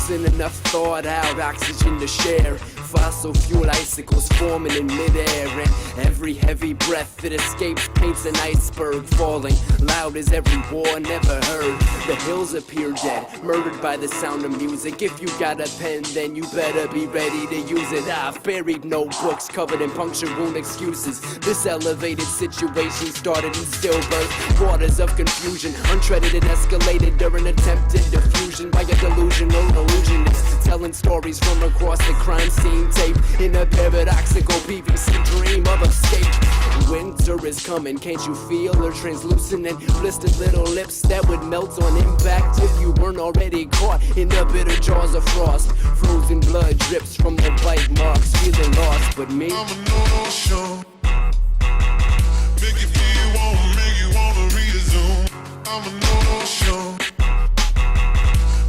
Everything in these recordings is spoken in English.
isn't enough thought out oxygen to share. Fossil fuel icicles forming in midair, and every heavy breath that escapes paints an iceberg falling loud as every war never heard. The hills appear dead, murdered by the sound of music. If you got a pen, then you better be ready to use it. I've buried notebooks covered in puncture wound excuses. This elevated situation started in stillbirth, waters of confusion, untreaded and escalated during attempted diffusion by a delusional illusionist, telling stories from across the crime scene tape in a paradoxical PVC dream of escape. Winter is coming, can't you feel her translucent and blistered little lips that would melt on impact if you weren't already caught in the bitter jaws of frost? Frozen blood drips from the bite marks, feeling lost, but me, I'm a no-show. Make you feel warm, make you wanna read a Zoom. I'm a no-show.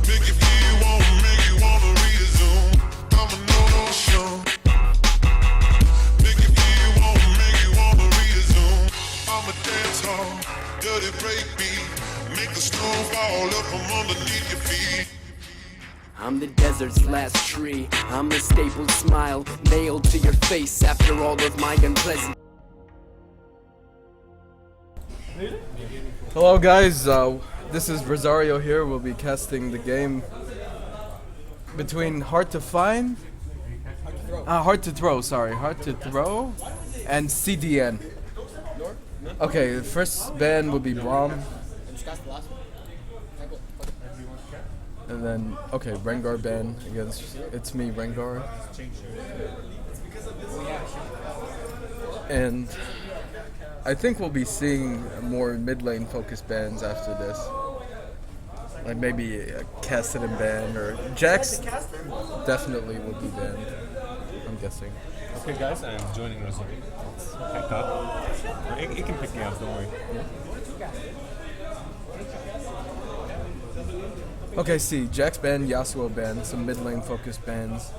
Make you feel warm, make you wanna read a Zoom. I'm a no-show. Make you feel warm, make you wanna read a Zoom. I'm a dance hall, dirty break beat. Make the snow fall up from underneath your feet. I'm the desert's last tree. I'm the stapled smile nailed to your face after all of my unpleasant. Hello guys, this is Rosario here. We'll be casting the game between Hard to Throw, and CDN. Okay, the first band will be Braum. And then, okay, Rengar ban against It's Me, Rengar. And I think we'll be seeing more mid lane focused bans after this. Like maybe a Cassidy ban, or Jax definitely will be banned, I'm guessing. Okay guys, I'm joining Rosario. Let's pick up. It can pick me up, don't worry. Okay, see, Jax ban, Yasuo ban, some mid lane focused bans.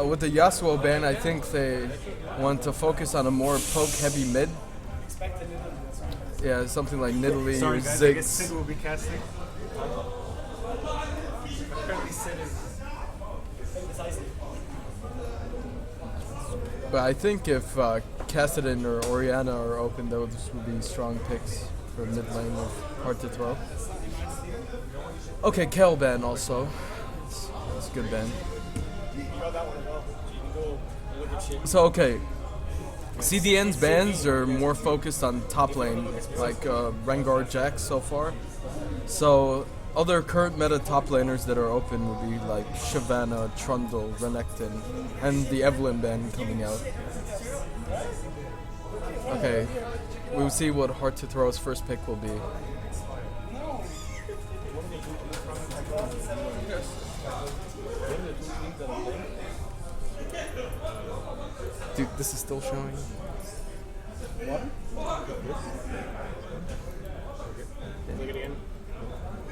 With the Yasuo ban, I think they want to focus on a more poke heavy mid. Yeah, something like Nidalee or Guys, I guess Ziggs. Sid will be casting. But I think if Cassidy or Orianna are open, those would be strong picks for mid lane of Hard to Throw. Okay, Kel ban also. It's a good ban. So okay, CDN's bans are more focused on top lane, like Rengar, Jax so far. So other current meta top laners that are open would be like Shyvana, Trundle, Renekton, and the Evelynn ban coming out. Okay, we'll see what Hard to Throw's first pick will be. Dude, this is still showing. What? Click it again.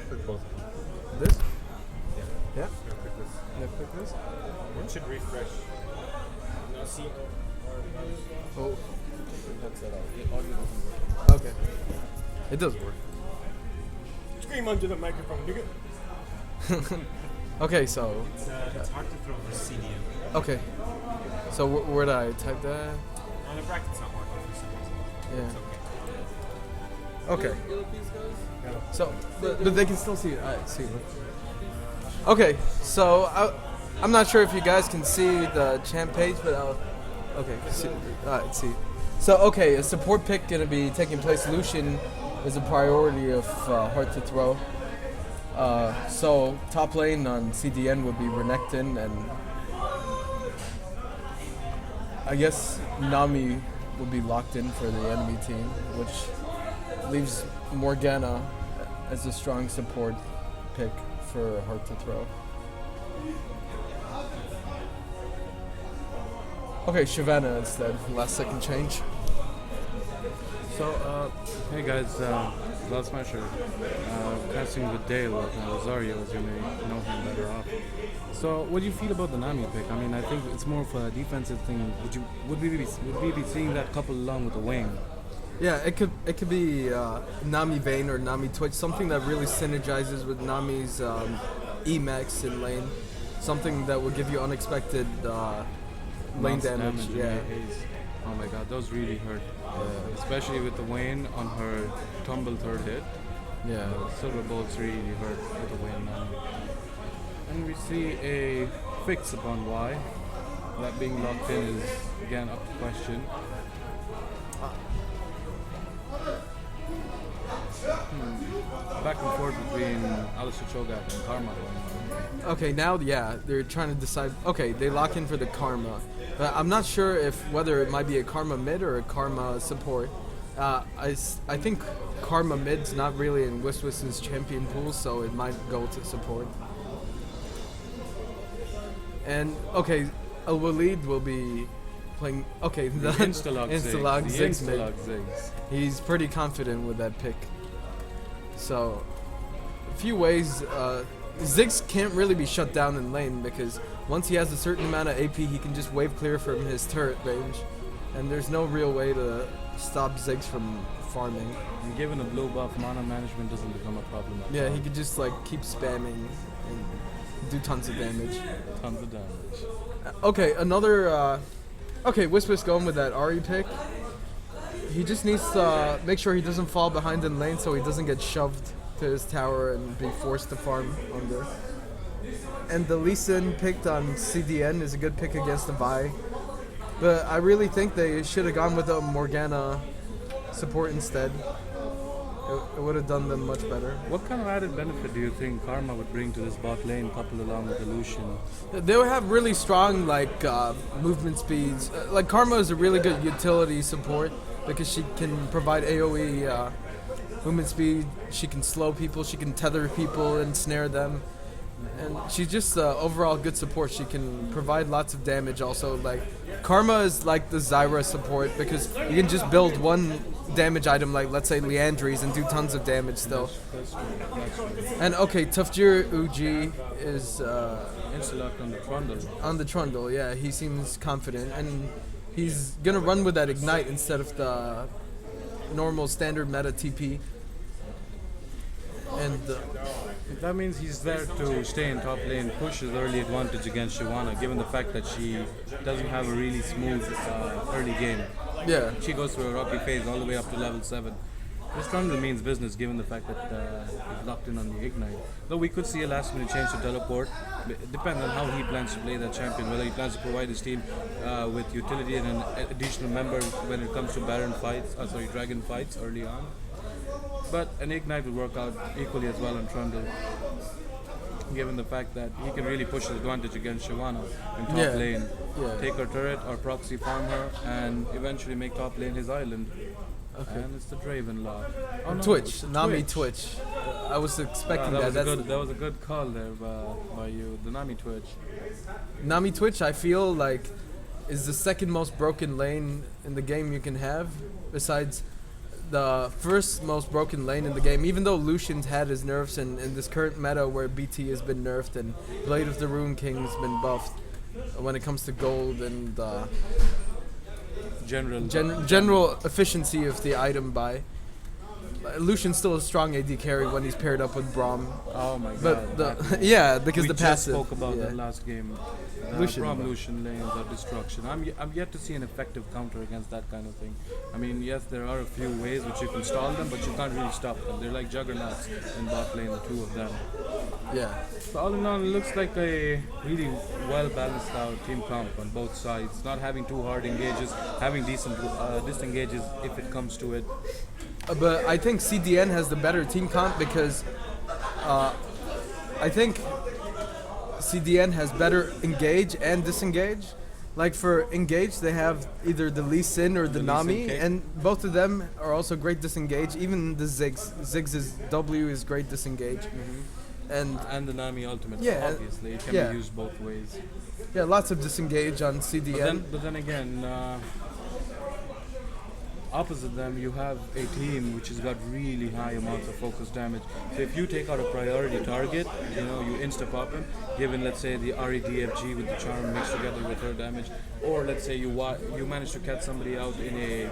Click both. This? Yeah. Yeah? Click this. Yeah, click this. It should refresh. No, see. Oh. That's it. Audio doesn't work. Okay. It does work. Scream under the microphone, nigga. Okay, so. It's hard to throw for CDM. Okay. So where did I type that? On the bracket's not working for some reason. Yeah. Okay. So, but they can still see it. Alright, see. Okay, so I'm not sure if you guys can see the champ page, but okay. Alright, see. So okay, a support pick gonna be taking place. Lucian is a priority of Hard to Throw. So top lane on CDN would be Renekton, and I guess Nami will be locked in for the enemy team, which leaves Morgana as a strong support pick for Hard to Throw. Okay, Shyvana instead, last second change. So, hey guys, Last Smasher, casting with Dale and Rosario, as you may know him better off. So, what do you feel about the Nami pick? I mean, I think it's more of a defensive thing. Would we be seeing that couple along with the Wayne? Yeah, it could be Nami Vayne or Nami Twitch, something that really synergizes with Nami's Emax in lane, something that will give you unexpected lane Bounce damage. and Yeah. AEs. Oh my god, those really hurt. Especially with the Vayne on her tumble third hit. Yeah. Silver bolts really hurt with the Vayne now. And we see a fix upon why. That being locked in is again up to question. Back and forth between Alistair Cho'Gath and Karma. Okay, now they're trying to decide. Okay, they lock in for the Karma, but I'm not sure if whether it might be a Karma mid or a Karma support. I think Karma mid's not really in Wiswis's champion pool, so it might go to support. And okay, Walid will be playing. Okay, the Instalog Ziggs mid. Ziggs. He's pretty confident with that pick. So, a few ways. Ziggs can't really be shut down in lane because once he has a certain amount of AP, he can just wave clear from his turret range, and there's no real way to stop Ziggs from farming. And given a blue buff, mana management doesn't become a problem. Yeah, he could just like keep spamming and do tons of damage. Tons of damage. Okay, another. Okay, Wisp going with that Ahri pick. He just needs to make sure he doesn't fall behind in lane so he doesn't get shoved to his tower and be forced to farm under. And the Lee Sin picked on CDN is a good pick against the Vi. But I really think they should have gone with a Morgana support instead. It would have done them much better. What kind of added benefit do you think Karma would bring to this bot lane coupled along with the Lucian? They would have really strong like movement speeds. Like Karma is a really good utility support because she can provide AoE movement speed. She can slow people. She can tether people and snare them. And she's just overall good support. She can provide lots of damage also. Like Karma is like the Zyra support because you can just build one damage item like let's say Leandries and do tons of damage still. That's true. And okay, Tufjir Uji is Insta-locked on the Trundle. on the Trundle. Yeah, he seems confident and he's gonna run with that Ignite instead of the normal standard meta TP. And That means he's there to stay in top lane, push his early advantage against Shyvana, given the fact that she doesn't have a really smooth early game. yeah, She goes through a rocky phase all the way up to level 7. This Trundle means business given the fact that he's locked in on the Ignite. Though we could see a last minute change to teleport, depending on how he plans to play that champion, whether he plans to provide his team with utility and an additional member when it comes to dragon fights early on. But an Ignite will work out equally as well on Trundle, given the fact that he can really push his advantage against Shyvana in top Yeah. lane. Yeah. Take her turret or proxy farm her and eventually make top lane his island. Okay. And it's the Draven Law. Oh, no, Twitch, it's Nami Twitch. I was expecting that. That was a good call there by you, the Nami Twitch. Nami Twitch, I feel like, is the second most broken lane in the game you can have, besides the first most broken lane in the game. Even though Lucian's had his nerfs in this current meta where BT has been nerfed and Blade of the Rune King's been buffed when it comes to gold and general efficiency of the item buy. Lucian's still a strong AD carry when he's paired up with Braum. Oh my god. But yeah, because we the just passive. spoke about yeah. that last game. Lucian, Braum bro. Lucian lanes are destruction. I'm yet to see an effective counter against that kind of thing. I mean, yes, there are a few ways which you can stall them, but you can't really stop them. They're like juggernauts in bot lane, the two of them. Yeah. So all in all, it looks like a really well balanced out team comp on both sides. Not having too hard engages, having decent disengages if it comes to it. But I think CDN has the better team comp because I think CDN has better engage and disengage. Like for engage, they have either the Lee Sin or the The Lee Sin Nami, kick. and both of them are also great disengage. Even the Ziggs. Ziggs' W is great disengage. And And the Nami ultimate, Yeah, obviously, it can yeah. be used both ways. yeah, lots of disengage on CDN. But then again, opposite them, you have a team which has got really high amounts of focus damage. So if you take out a priority target, you insta-pop him, given, let's say, the REDFG with the charm mixed together with her damage, or let's say you manage to catch somebody out in a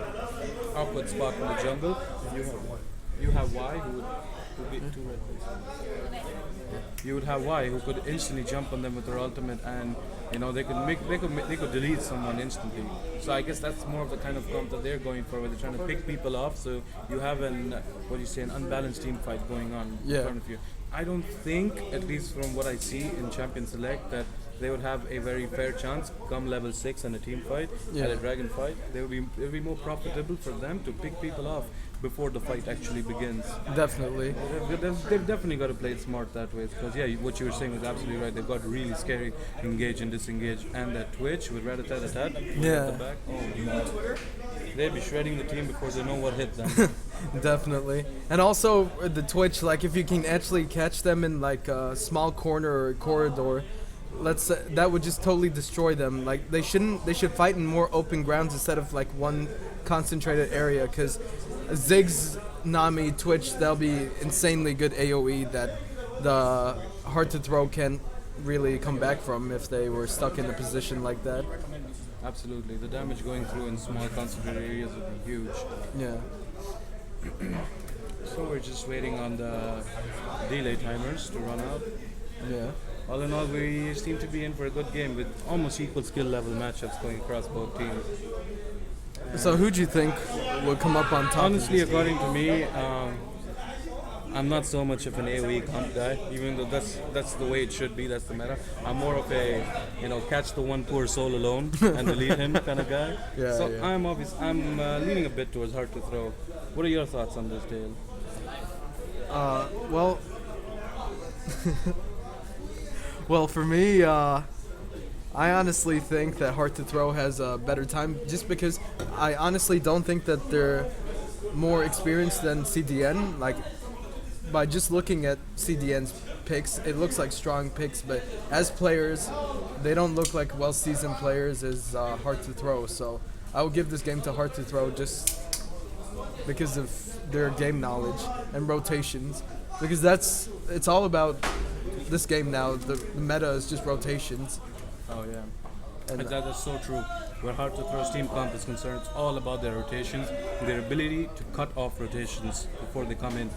awkward spot in the jungle, you have Y who would beat 2 red places. you would have Y who could instantly jump on them with their ultimate, and they could delete someone instantly. So I guess that's more of the kind of comp that they're going for, where they're trying to pick people off. So you have an unbalanced team fight going on in front of you. I don't think, at least from what I see in Champion Select, that they would have a very fair chance come level 6 in a team fight, at a dragon fight. It would be more profitable for them to pick people off before the fight actually begins. Definitely. They've definitely got to play it smart that way. Because what you were saying was absolutely right. They've got really scary engage and disengage, and that twitch with rat-a-tat-a-tat at the back. Oh my god. They'd be shredding the team before they know what hit them. Definitely. And also the twitch, like if you can actually catch them in like a small corner or corridor, that would just totally destroy them. Like they should fight in more open grounds instead of like one concentrated area, because Ziggs, Nami, Twitch, that'll be insanely good AoE that the hard to throw can't really come back from if they were stuck in a position like that. Absolutely. The damage going through in small concentrated areas would be huge. Yeah. So we're just waiting on the delay timers to run out. Yeah. All in all, we seem to be in for a good game with almost equal skill level matchups going across both teams. So who do you think will come up on top? Honestly, according to me, I'm not so much of an AoE comp guy, even though that's the way it should be, that's the meta. I'm more of a, catch the one poor soul alone and delete him kind of guy. I'm leaning a bit towards hard to throw. What are your thoughts on this, Dale? Well, well, for me, I honestly think that hard to throw has a better time, just because I honestly don't think that they're more experienced than CDN. Like, by just looking at CDN's picks, it looks like strong picks, but as players, they don't look like well-seasoned players as hard to throw. So I will give this game to hard to throw just because of their game knowledge and rotations, because it's all about this game now. The meta is just rotations. Oh yeah, and that is so true. Where hard to throw team comp is concerned, it's all about their rotations, their ability to cut off rotations before they come in.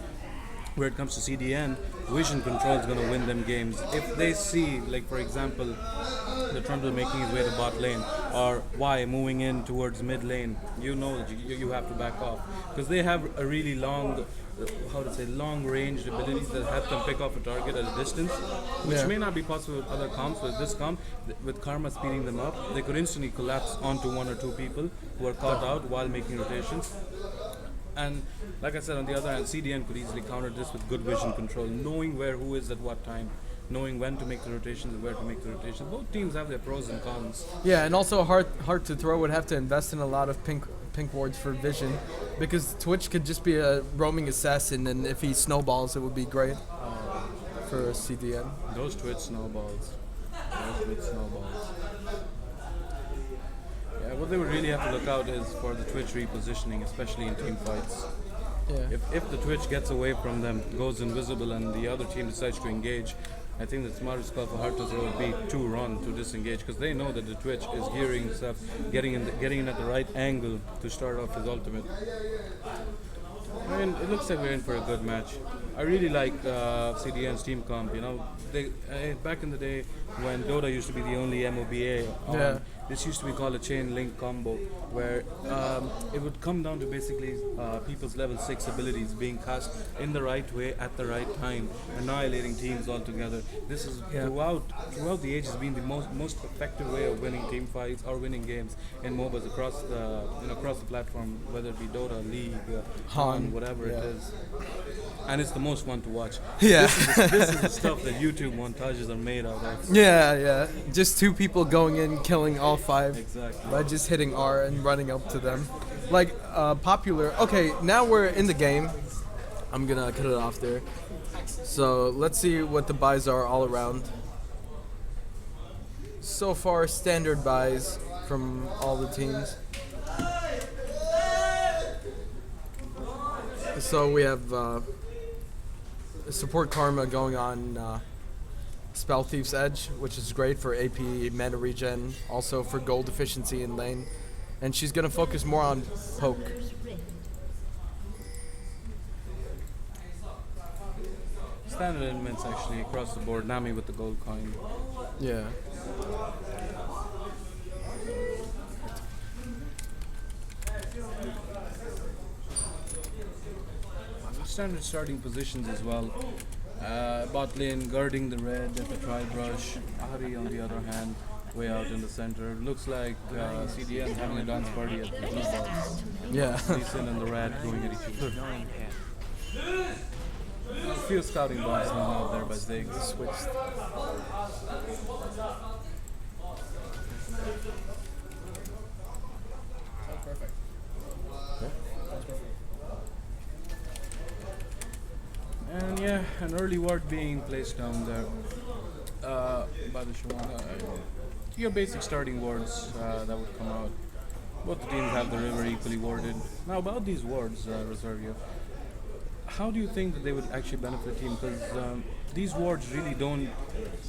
Where it comes to CDN, vision control is going to win them games. If they see, like for example, the Trundle making his way to bot lane, or Y moving in towards mid lane, you know that you have to back off, because they have a really long ranged abilities that help them pick off a target at a distance, which may not be possible with other comps. With this comp, with Karma speeding them up, they could instantly collapse onto one or two people who are caught out while making rotations. And like I said, on the other hand, CDN could easily counter this with good vision control, knowing who is at what time, knowing when to make the rotations and where to make the rotations. Both teams have their pros and cons. Yeah, and also hard to throw would have to invest in a lot of pink wards for vision, because Twitch could just be a roaming assassin, and if he snowballs, it would be great for CDN. Those Twitch snowballs. Yeah, what they would really have to look out is for the Twitch repositioning, especially in team fights. Yeah. If the Twitch gets away from them, goes invisible, and the other team decides to engage, I think the smartest call for hard to throw would be to run, to disengage, because they know that the Twitch is gearing himself, getting in at the right angle to start off his ultimate. I mean, it looks like we're in for a good match. I really like CDN's team comp. They back in the day when Dota used to be the only MOBA. This used to be called a chain link combo, where it would come down to basically people's level 6 abilities being cast in the right way at the right time, annihilating teams altogether. This is throughout the ages been the most effective way of winning team fights or winning games in MOBAs across the platform, whether it be Dota, League, Han, whatever it is. And it's the most fun to watch. Yeah. This is the stuff that YouTube montages are made out of. Yeah. Just two people going in, killing all 5 Exactly. by just hitting R and running up to them. Like popular. Okay, now we're in the game. I'm gonna cut it off there. So let's see what the buys are all around. So far, standard buys from all the teams. So we have support Karma going on Spell Thief's Edge, which is great for AP mana regen, also for gold efficiency in lane. And she's going to focus more on poke. standard elements actually across the board. Nami with the gold coin. Yeah. Standard starting positions as well. Bot lane guarding the red at the tri-brush. Ahri on the other hand, way out in the center. Looks like CDN having a dance party at the blue box. Yeah. Lee Sin and the red going at each other. A few scouting bombs thrown out there by Zig. Switched. Perfect. And yeah, an early ward being placed down there by the Shyvana. Your basic starting wards that would come out. Both the teams have the river equally warded. Now about these wards, Reservio, how do you think that they would actually benefit the team? Because these wards really don't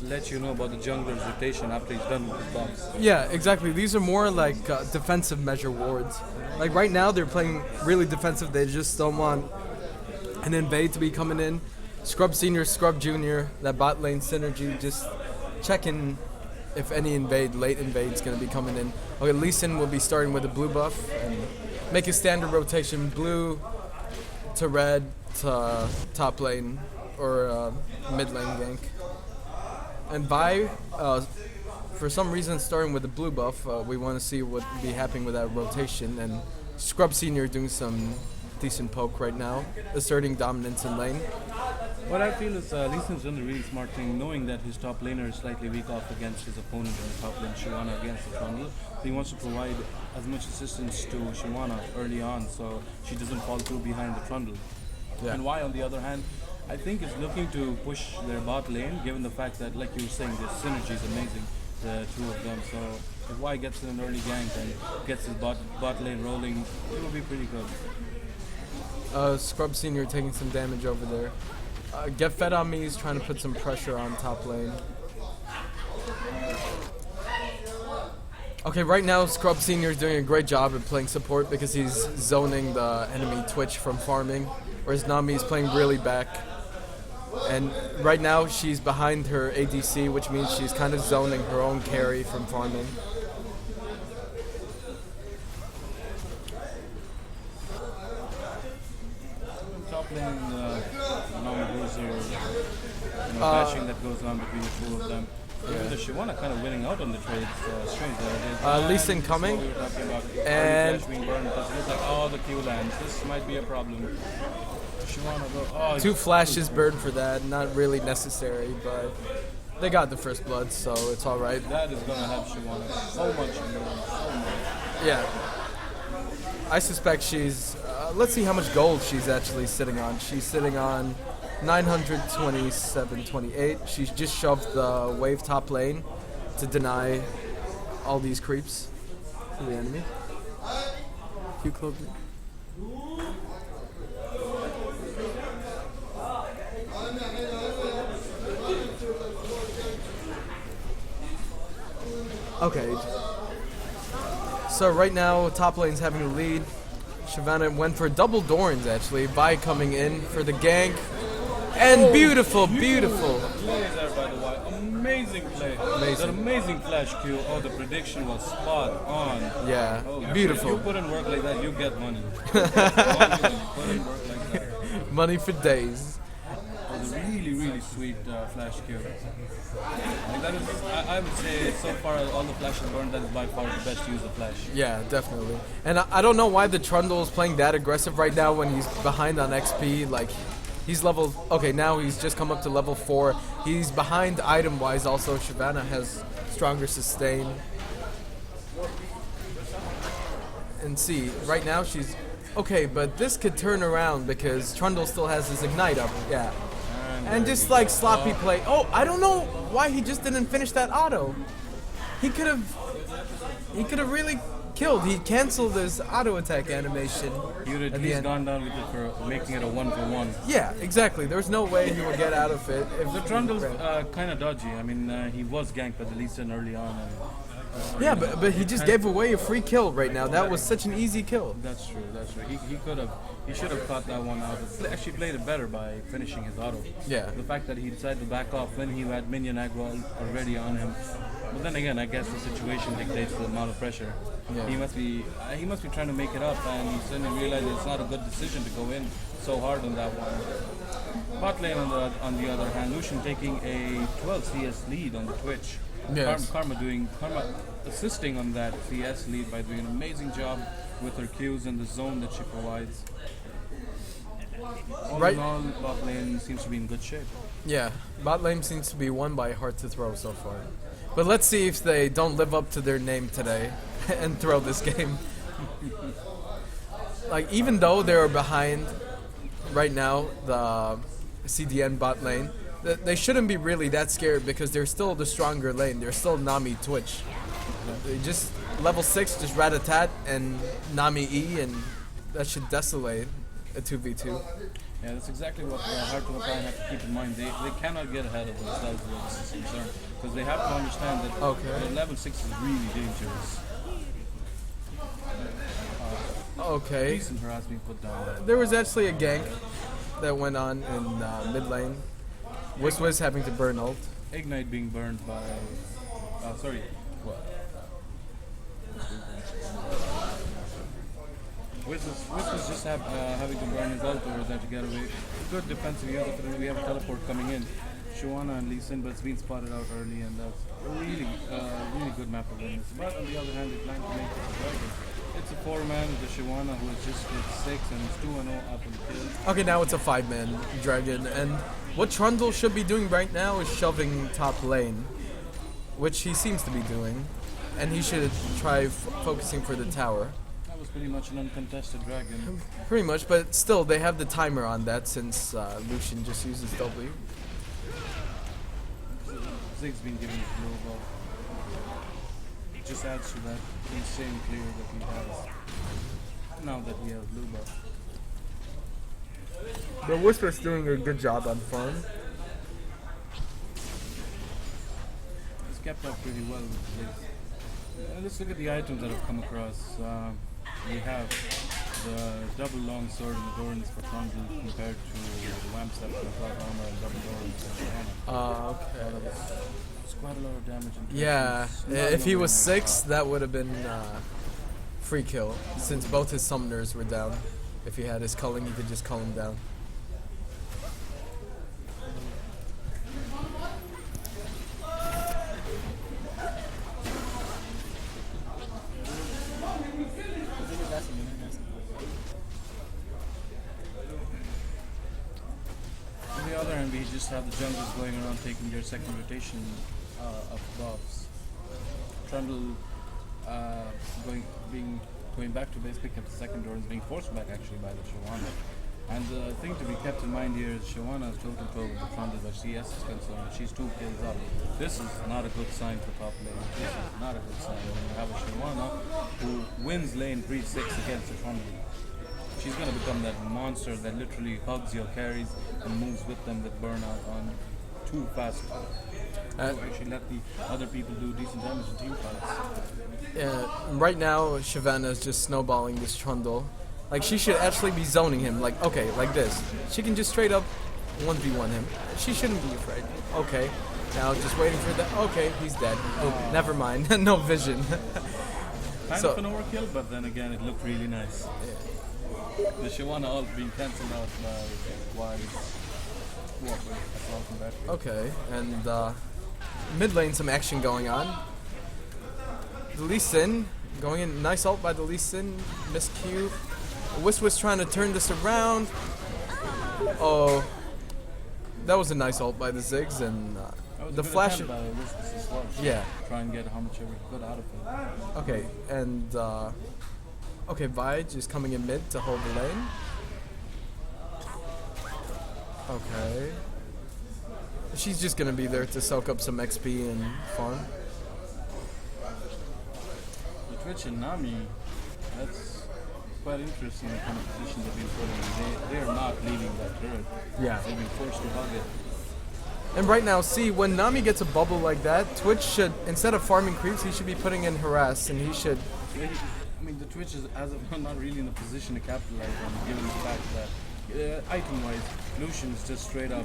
let you know about the jungler's rotation after he's done with his box. Yeah, exactly. These are more like defensive measure wards. Like right now, they're playing really defensive. They just don't want an invade to be coming in. Scrub Senior, Scrub Junior, that bot lane synergy, just checking if any late invade's going to be coming in. Okay, Lee Sin will be starting with a blue buff and make a standard rotation, blue to red to top lane or mid lane gank. And Vi, for some reason, starting with the blue buff, we want to see what will be happening with that rotation. And Scrub Senior doing some decent poke right now, asserting dominance in lane. What I feel is Lee Sin's done a really smart thing, knowing that his top laner is slightly weak off against his opponent in the top lane, Shyvana against the Trundle. He wants to provide as much assistance to Shyvana early on so she doesn't fall too behind the Trundle. Yeah. And Y, on the other hand, I think is looking to push their bot lane, given the fact that, like you were saying, the synergy is amazing, the two of them. So if Y gets an early gank and gets his bot lane rolling, it will be pretty good. Scrub Senior taking some damage over there. Get Fed on Me is trying to put some pressure on top lane. Okay, right now Scrub Senior is doing a great job at playing support because he's zoning the enemy Twitch from farming, whereas Nami is playing really back. And right now she's behind her ADC, which means she's kind of zoning her own carry from farming. Top lane, non-bruiser, bashing that goes on between the two of them. Even the Shyvana kind of winning out on the trades, strange. Lee Sin coming, we were talking about and being burned, because it looks like all the Q lands. This might be a problem. Shyvana go, oh, two flashes burned for that, not really necessary, but they got the first blood, so it's alright. that is going to help Shyvana so much. So much. Yeah. I suspect she's, let's see how much gold she's actually sitting on. She's sitting on 927.28. She's just shoved the wave top lane to deny all these creeps to the enemy. Q club. Okay. So right now, top lane's having the lead. Shyvana went for double Dorans actually. Vi coming in for the gank. And beautiful, beautiful. Play there, by the way. Amazing play. Amazing. That amazing flash Q. Oh, the prediction was spot on. Yeah, Oh, beautiful. You put in work like that, you get money. Put in work like that. Money for days. It was a really, really sweet flash Q. Like that is, I would say, so far all the flashes burned, that is by far the best use of flash. Yeah, definitely. And I don't know why the Trundle is playing that aggressive right now when he's behind on XP. Like, he's level... Okay, now he's just come up to level 4. He's behind item-wise also. Shyvana has stronger sustain. And see, right now she's... Okay, but this could turn around because Trundle still has his Ignite up. Yeah. And just like sloppy play. Oh, I don't know why he just didn't finish that auto. He could have really killed. He canceled his auto attack animation. He would have just gone down with it for making it a 1-for-1. Yeah, exactly. There's no way he would get out of it. If The Trundle's kind of dodgy. I mean, he was ganked by the Lee Sin early on, and Yeah, but he just gave away a free kill right now. That was such an easy kill. That's true. That's true. He should have caught that one out. Actually played it better by finishing his auto. Yeah. The fact that he decided to back off when he had minion aggro already on him. But then again, I guess the situation dictates the amount of pressure. Yeah. He must be trying to make it up, and he suddenly realized it's not a good decision to go in so hard on that one. Bot lane on the other hand, Lucian taking a 12 CS lead on the Twitch. Yes. Karma assisting on that CS lead by doing an amazing job with her Qs and the zone that she provides. All Right. in all, bot lane seems to be in good shape. Yeah, bot lane seems to be won by Hard to Throw so far. But let's see if they don't live up to their name today and throw this game. Like, even though they're behind right now, the CDN bot lane, they shouldn't be really that scared because they're still the stronger lane. They're still Nami Twitch. They just level 6, just Rat-a-tat and Nami E, and that should desolate a 2v2. Yeah, that's exactly what Hard to Apply have to keep in mind. They cannot get ahead of themselves where this is concerned, because they have to understand that level 6 is really dangerous. Okay. Decent harass being put down. There was actually a gank that went on in mid lane. Wiz having to burn ult. Ignite being burned by... sorry. What? Wiz was just having to burn his ult over there to get away. Good defensive use of it. We have a teleport coming in. Shuana and Lee Sin, but it's been spotted out early, and that's a really good map awareness. But on the other hand, they plan to make it a dragon. It's a 4-man with the Shuana who is just with 6 and is 2-0 up in the kill. Okay, now it's a 5-man dragon, and what Trundle should be doing right now is shoving top lane, which he seems to be doing, and he should try focusing for the tower. That was pretty much an uncontested dragon. Pretty much, but still, they have the timer on that since Lucian just uses W. Zig's been given a blue buff. It just adds to that insane clear that he has now that he has blue buff. But Whisper's doing a good job on farm. He's kept up pretty well with Ziggs. Let's look at the items that have come across. We have the double long sword and Dorans for Trundle compared to the Lamp Scepter and Cloud Armor and double Dorans for Shanna. Okay. It's quite a lot of damage. Yeah, if he was 6, that would have been free kill, since both his summoners were down. If he had his culling, he could just cull him down. On the other hand, we just have the junglers going around taking their second rotation of buffs. Trundle going back to base, pick up the second door, is being forced back actually by the Shuana. And the thing to be kept in mind here is Shuana is toe-to-toe with the Trundle, but CS is concerned. She's 2 kills up. This is not a good sign for top lane. This is not a good sign when you have a Shuana who wins lane 3-6 against the Trundle. She's going to become that monster that literally hugs your carries and moves with them with burnout on too fast. Actually let the other people do decent damage in team fights. Yeah, right now Shyvana is just snowballing this Trundle. Like, she should actually be zoning him. Like, okay, like this. She can just straight up 1v1 him. She shouldn't be afraid. Okay, now just waiting for that. Okay, he's dead. Oh, never mind. No vision. Kind of an overkill, but then again, it looked really nice. Yeah. The Shyvana ult being cancelled out by Wise. Okay, and mid lane some action going on. The Lee Sin going in, nice ult by the Lee Sin, miscue. Wiz trying to turn this around. Oh, that was a nice ult by the Ziggs, and the flash. Yeah. Try and get how much ever he could out of it. Okay, and okay, Vige is coming in mid to hold the lane. Okay. She's just gonna be there to soak up some XP and farm. The Twitch and Nami, that's quite interesting the kind of position they've been put in. They're not leaving that turret. Yeah. They've been forced to hug it. And right now, see, when Nami gets a bubble like that, Twitch should, instead of farming creeps, he should be putting in harass, and he should... I mean, the Twitch is as of now not really in a position to capitalize on, given the fact that item-wise, Lucian is just straight up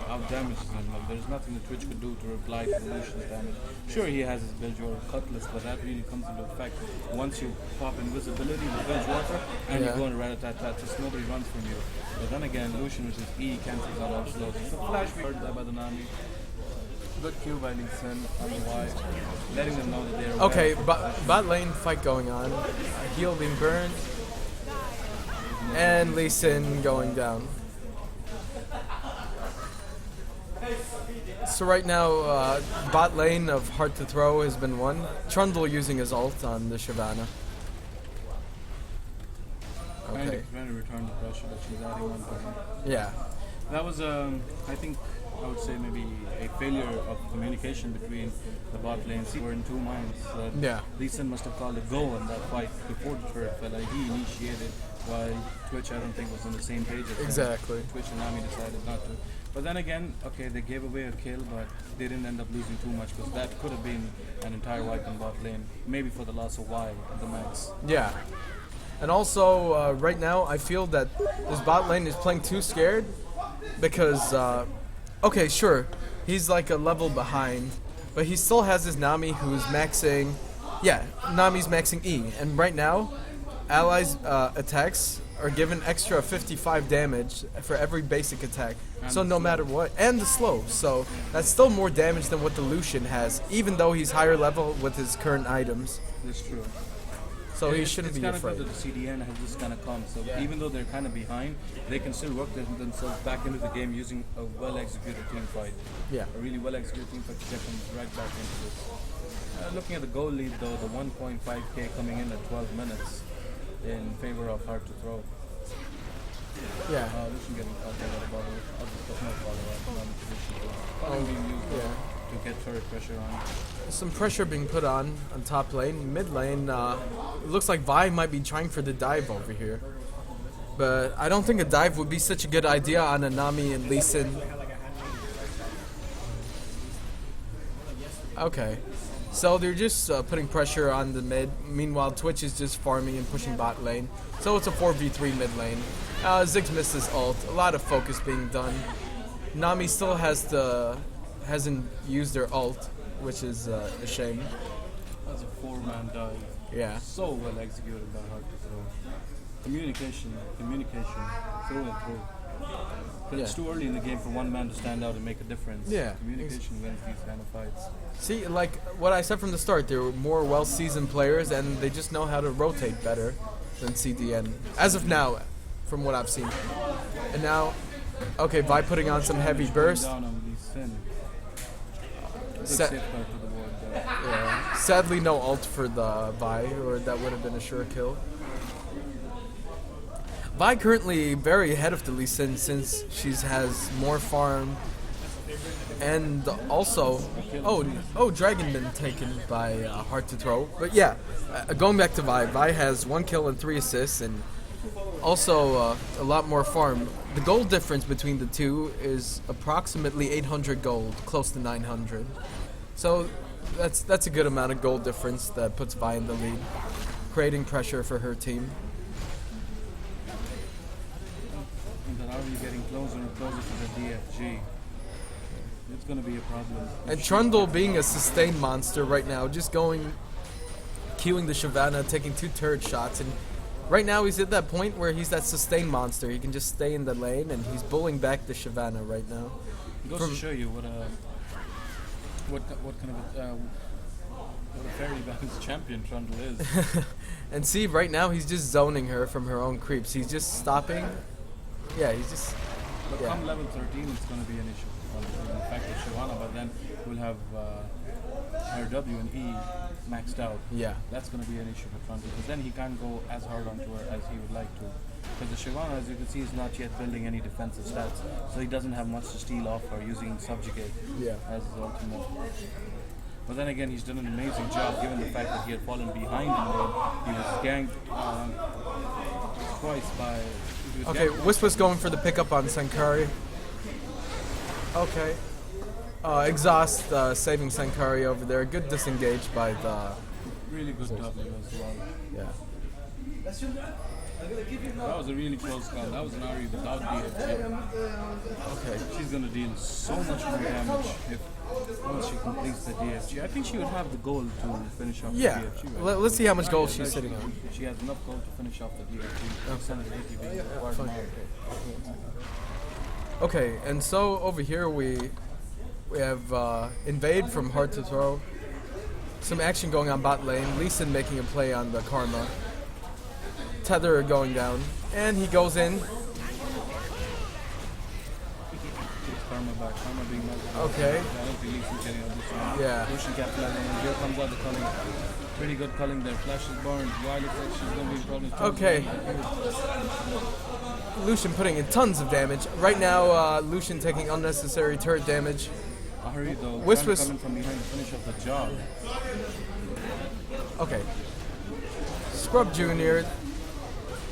out-damages him. Like, there's nothing the Twitch could do to reply to Lucian's damage. Sure, he has his Bilgewater Cutlass, but that really comes into effect once you pop invisibility with Bilgewater and you go into rat-a-tat-tat, just nobody runs from you. But then again, Lucian with his E cancels out all slows. So flash we heard that by the Nami. Good Q by Lee Sin on the Y, letting them know that they're aware. Okay, bot lane fight going on. Heal being burned. And Lee Sin going down. So right now, bot lane of Hard to Throw has been won. Trundle using his ult on the Shyvana. Okay. Trying to return the pressure that she's adding on to him. Yeah. That was, I think, I would say maybe a failure of communication between the bot lanes. We're in two minds. Yeah. Lee Sin must have called a go in that fight before the turret fell. Like, he initiated, while Twitch, I don't think, was on the same page as him. Exactly. Twitch and Nami decided not to. But then again, okay, they gave away a kill, but they didn't end up losing too much, because that could have been an entire wipe in bot lane, maybe for the loss of Y at the max. Yeah. And also, right now, I feel that this bot lane is playing too scared, because, okay, sure, he's like a level behind, but he still has his Nami who's maxing, yeah, Nami's maxing E, and right now, allies' attacks are given extra 55 damage for every basic attack, so no matter what, and the slow, so that's still more damage than what the Lucian has, even though he's higher level with his current items. That's true. So he shouldn't be afraid. It's kind of good that the CDN has this kind of come, so even though they're kind of behind, they can still work themselves back into the game using a well-executed team fight. Yeah. A really well-executed team fight to get them right back into this. Looking at the goal lead though, the 1.5k coming in at 12 minutes in favor of Hard to Throw. Yeah. Lucian getting caught by that bottle. That's not follow-up. Being used to get turret pressure on. Some pressure being put on top lane. Mid lane, looks like Vi might be trying for the dive over here. But I don't think a dive would be such a good idea on a Nami and Lee Sin. Okay. So they're just putting pressure on the mid. Meanwhile, Twitch is just farming and pushing bot lane. So it's a 4v3 mid lane. Ziggs missed his ult. A lot of focus being done. Nami still hasn't used their ult, which is a shame. That's a 4-man dive. Yeah. So well executed by Hard to Throw. Communication, through and through. But it's too early in the game for one man to stand out and make a difference. Yeah. Communication wins these kind of fights. See, like what I said from the start, they're more well-seasoned players and they just know how to rotate better than CDN. As of now, from what I've seen. And now, okay, Vi putting on some heavy burst. Down on Lee Sin. Yeah. Sadly, no ult for the Vi, or that would have been a sure kill. Vi currently very ahead of the Lee Sin since she has more farm, and also, oh, Dragon been taken by Hard to Throw. But yeah, going back to Vi, Vi has 1 kill and 3 assists, and also a lot more farm. The gold difference between the two is approximately 800 gold, close to 900. So that's a good amount of gold difference that puts Vi in the lead, creating pressure for her team. And then are you getting closer and closer to the DFG? It's going to be a problem. And Trundle being a sustained monster right now, just queuing the Shyvana, taking 2 turret shots, and right now he's at that point where he's that sustained monster. He can just stay in the lane, and he's bullying back the Shyvana right now. It goes to show you what kind of a fairly balanced champion Trundle is. And see, right now he's just zoning her from her own creeps. He's just stopping. Yeah, he's just. But come level 13, it's going to be an issue. In fact, with Shyvana, but then we'll have her W and E maxed out. Yeah. That's going to be an issue for Trundle, because then he can't go as hard onto her as he would like to. Because the Shyvana, as you can see, is not yet building any defensive stats, so he doesn't have much to steal off her using Subjugate as his ultimate. But then again, he's done an amazing job given the fact that he had fallen behind in lane. He was ganked twice by... Okay, Whisper's going for the pickup on Sankari. Okay. Exhaust saving Sankari over there. Good disengage by the... Really good W as well. Yeah. That was a really close call. That was an Ari without DFG. Okay. She's gonna deal so much more damage if once she completes the DFG. I think she would have the goal to finish off Yeah. the DFG. Right? Let's see how much gold she's sitting on. She has enough gold to finish off the DFG. Percentage ATB. Fine. Okay, and so over here we have Invade from Hard to Throw. Some action going on bot lane. Lee Sin making a play on the Karma. Tether going down, and he goes in. Karma back. Karma being multiple. Okay. I don't think Lee Sin's getting out this one. Yeah. Lucian capitalizing, and here comes out the culling. Pretty good culling there. Flash is burned. Wild effect. She's gonna be probably. Okay. Lucian putting in tons of damage. Right now, Lucian taking unnecessary turret damage. Hurry though. Wisp Karma was- coming from behind to finish off the job. Okay. Scrub Junior.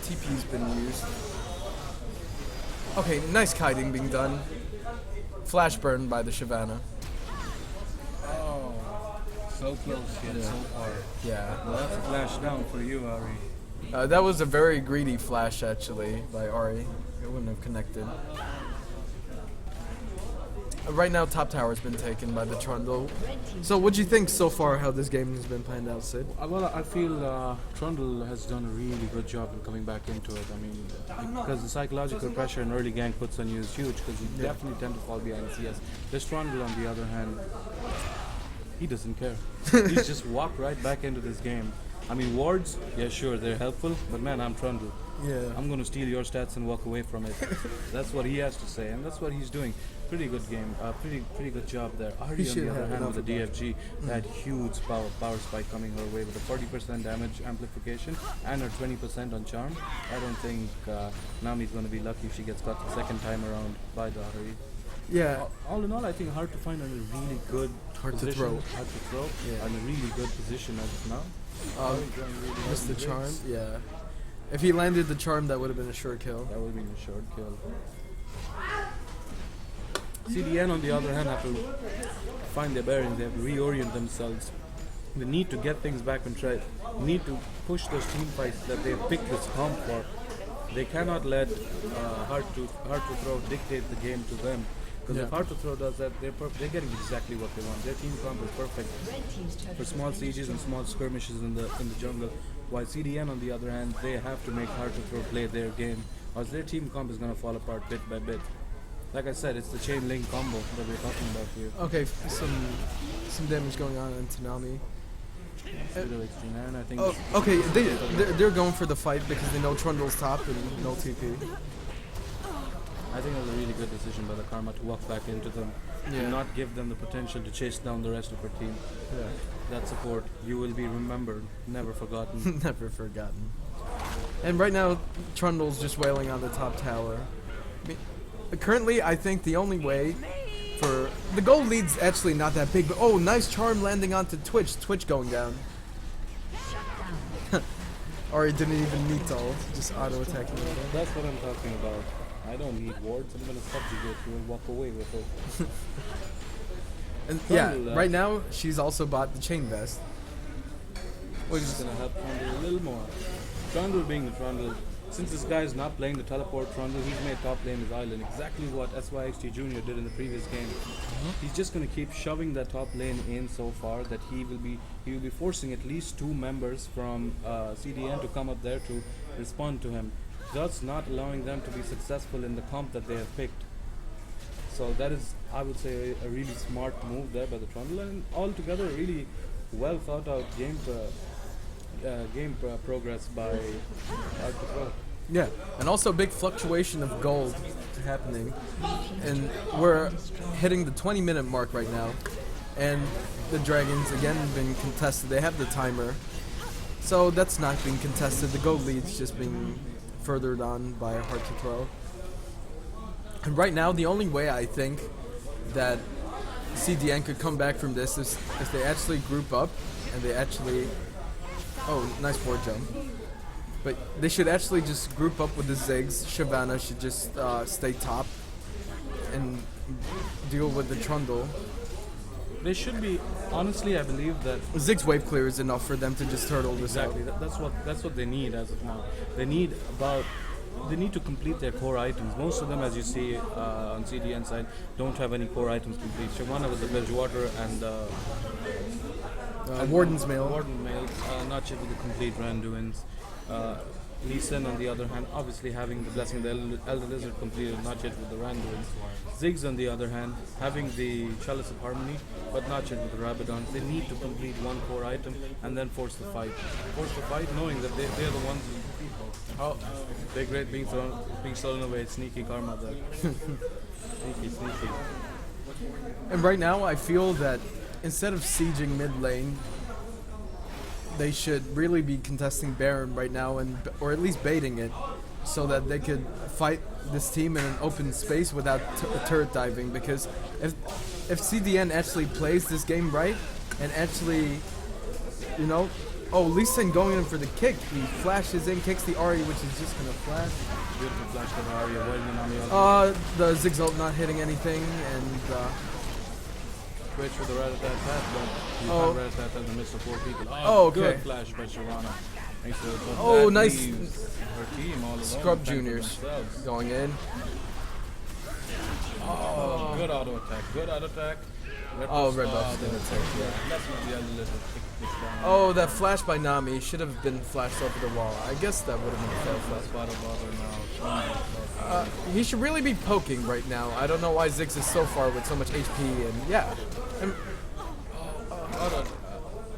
TP's been used. Okay, nice kiting being done. Flash burn by the Shyvana. Oh, so close yet so far. Yeah. Well, that's a flash down for you, Ari. That was a very greedy flash actually by Ari. It wouldn't have connected. Right now, top tower has been taken by the Trundle. So, what do you think so far? How this game has been planned out, Sid? Well, I feel Trundle has done a really good job in coming back into it. I mean, because the psychological pressure an early gank puts on you is huge, because you definitely tend to fall behind CS. This Trundle, on the other hand, he doesn't care. He just walked right back into this game. I mean, wards, yeah, sure, they're helpful, but man, I'm Trundle. Yeah. I'm going to steal your stats and walk away from it. That's what he has to say, and that's what he's doing. Pretty good game, pretty good job there. Ari, He on should the other have hand, enough with the of that. DFG, that huge power spike coming her way with a 40% damage amplification and her 20% on charm. I don't think Nami's going to be lucky if she gets caught the second time around by the Ari. Yeah. All in all, I think hard to find on a really good Hard to position, throw. hard to throw, Yeah. and a really good position as of now. Missed the charm. Yeah. If he landed the charm, that would have been a sure kill. That would be a short kill. CDN, on the other hand, have to find their bearings. They have to reorient themselves. They need to get things back on track. Need to push those team fights that they have picked this comp for. They cannot let hard to throw dictate the game to them. Because if hard to throw does that, they're getting exactly what they want. Their team comp is perfect for small sieges and small skirmishes in the jungle. While CDN, on the other hand, they have to make hard to throw play their game, or their team comp is going to fall apart bit by bit. Like I said, it's the chain link combo that we're talking about here. Okay, some damage going on in Tanami. Pseudo X39, I think. Oh, okay, they're going for the fight because they know Trundle's top and no TP. I think it was a really good decision by the Karma to walk back into them and not give them the potential to chase down the rest of her team. Yeah. That support, you will be remembered, never forgotten. Never forgotten. And right now, Trundle's just wailing on the top tower. Currently, I think the only way for... The gold lead's actually not that big, but oh, nice charm landing onto Twitch. Twitch going down. Ari didn't even need to ult, just auto-attacking. That's what I'm talking about. I don't need wards, I'm gonna subjugate you and walk away with it. And yeah, right now, she's also bought the chain vest. Which is gonna help Trundle a little more. Trundle being the Trundle, since this guy is not playing the teleport Trundle, he's made top lane his island. Exactly what SYXT Jr. did in the previous game. He's just gonna keep shoving that top lane in so far that he will be forcing at least 2 members from CDN to come up there to respond to him, thus not allowing them to be successful in the comp that they have picked. So that is, I would say, a really smart move there by the Trundle, and altogether a really well thought out game progress by Arctic. Yeah, and also big fluctuation of gold happening. And we're hitting the 20-minute mark right now. And the Dragons, again, been contested. They have the timer. So that's not being contested. The gold lead's just being furthered on by Hard to Throw. And right now, the only way I think that CDN could come back from this is if they actually group up and they actually... Oh, nice forward jump. But they should actually just group up with the Ziggs. Shyvana should just stay top and deal with the Trundle. They should be. Honestly, I believe that Zig's wave clear is enough for them to just turtle this exactly. out. That's what they need as of now. They need to complete their core items. Most of them, as you see on CDN side, don't have any core items complete. Shyvana with the Bridgewater and Warden's Mail. Warden Mail, not yet with the complete Randuins. Lee Sin, on the other hand, obviously having the Blessing of the Elder Lizard completed, not yet with the Randuins. Ziggs, on the other hand, having the Chalice of Harmony, but not yet with the Rabadons. They need to complete one core item and then force the fight. Force the fight, knowing that they're the ones who... Oh, they're great being stolen away. Sneaky karma there. Sneaky. And right now, I feel that instead of sieging mid lane, they should really be contesting Baron right now, or at least baiting it, so that they could fight this team in an open space without turret diving. Because if CDN actually plays this game right and actually, you know, Lee Sin going in for the kick, he flashes in, kicks the Ahri, which is just gonna flash. Beautiful flash to the Ahri, avoiding the Nami. The Ziggs ult not hitting anything, and Switch for the Rat-a-tat, but you can't Rat-a-tat in the midst of 4 people. Okay. Good flash by Shyvana. Nice. Her team all alone. Scrub Juniors going in. Oh, good auto attack. Red Buff's gonna take. Yeah, that's not the Elder Lizard. Oh, that flash by Nami should have been flashed over the wall. I guess that would have been a fair flash. He should really be poking right now. I don't know why Ziggs is so far with so much HP, and yeah.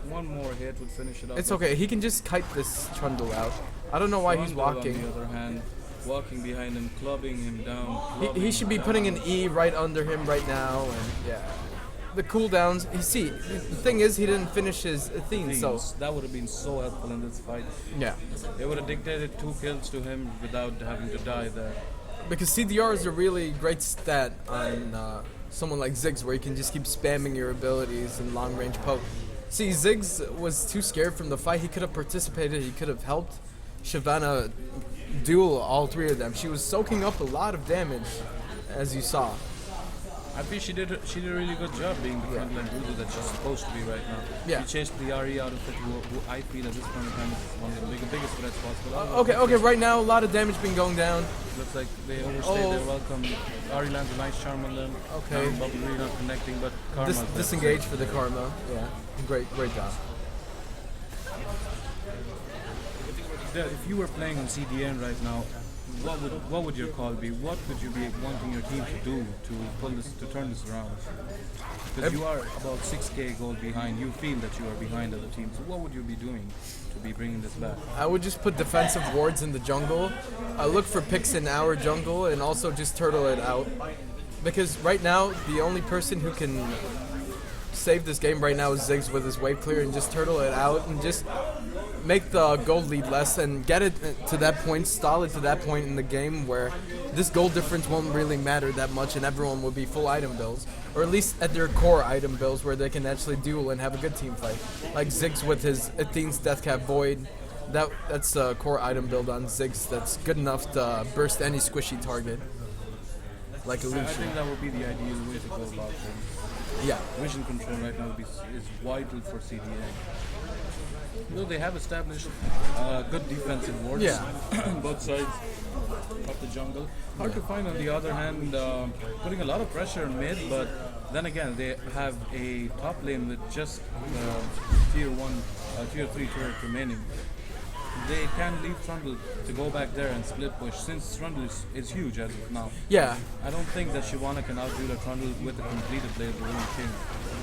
One more hit would finish it up. It's okay. He can just kite this Trundle out. I don't know why he's walking. On the other hand, walking behind him, clubbing him down. He should be putting an E right under him right now, and yeah. The cooldowns. You see, the thing is, he didn't finish his Athene, so that would have been so helpful in this fight. Yeah. They would have dictated 2 kills to him without having to die there. Because CDR is a really great stat on someone like Ziggs, where you can just keep spamming your abilities in long range poke. See, Ziggs was too scared from the fight. He could have participated. He could have helped Shyvana duel all 3 of them. She was soaking up a lot of damage, as you saw. I think she did a really good job being the frontline dude that she's supposed to be right now. Yeah. She chased the RE out of it, who I feel at this point in time is one of the biggest threats possible. Okay, right now a lot of damage been going down. Looks like they overstayed their welcome. RE lands a nice charm on them. Okay. Bubble really not connecting, but Karma's disengage for the Karma. Yeah. Great job. If you were playing on CDN right now, what would your call be? What would you be wanting your team to do to turn this around? Because you are about 6k gold behind. You feel that you are behind other teams. So what would you be doing to be bringing this back? I would just put defensive wards in the jungle. Look for picks in our jungle, and also just turtle it out. Because right now, the only person who can save this game right now is Ziggs with his wave clear, and just turtle it out and just make the gold lead less and get it to that point, stall it to that point in the game where this gold difference won't really matter that much and everyone will be full item builds, or at least at their core item builds where they can actually duel and have a good team fight. Like Ziggs with his Athene's Deathcap Void, that's a core item build on Ziggs that's good enough to burst any squishy target, like a Lucian. I think that would be the ideal way to go about things. Yeah. Vision control right now is vital for CDN. Though they have established good defensive wards on both sides of the jungle. Hard to find on the other hand, putting a lot of pressure on mid, but then again they have a top lane with just tier 3 turret remaining. They can leave Trundle to go back there and split push, since Trundle is huge as of now. Yeah. I don't think that Shyvana can outdo the Trundle with a completed play of the Rune King.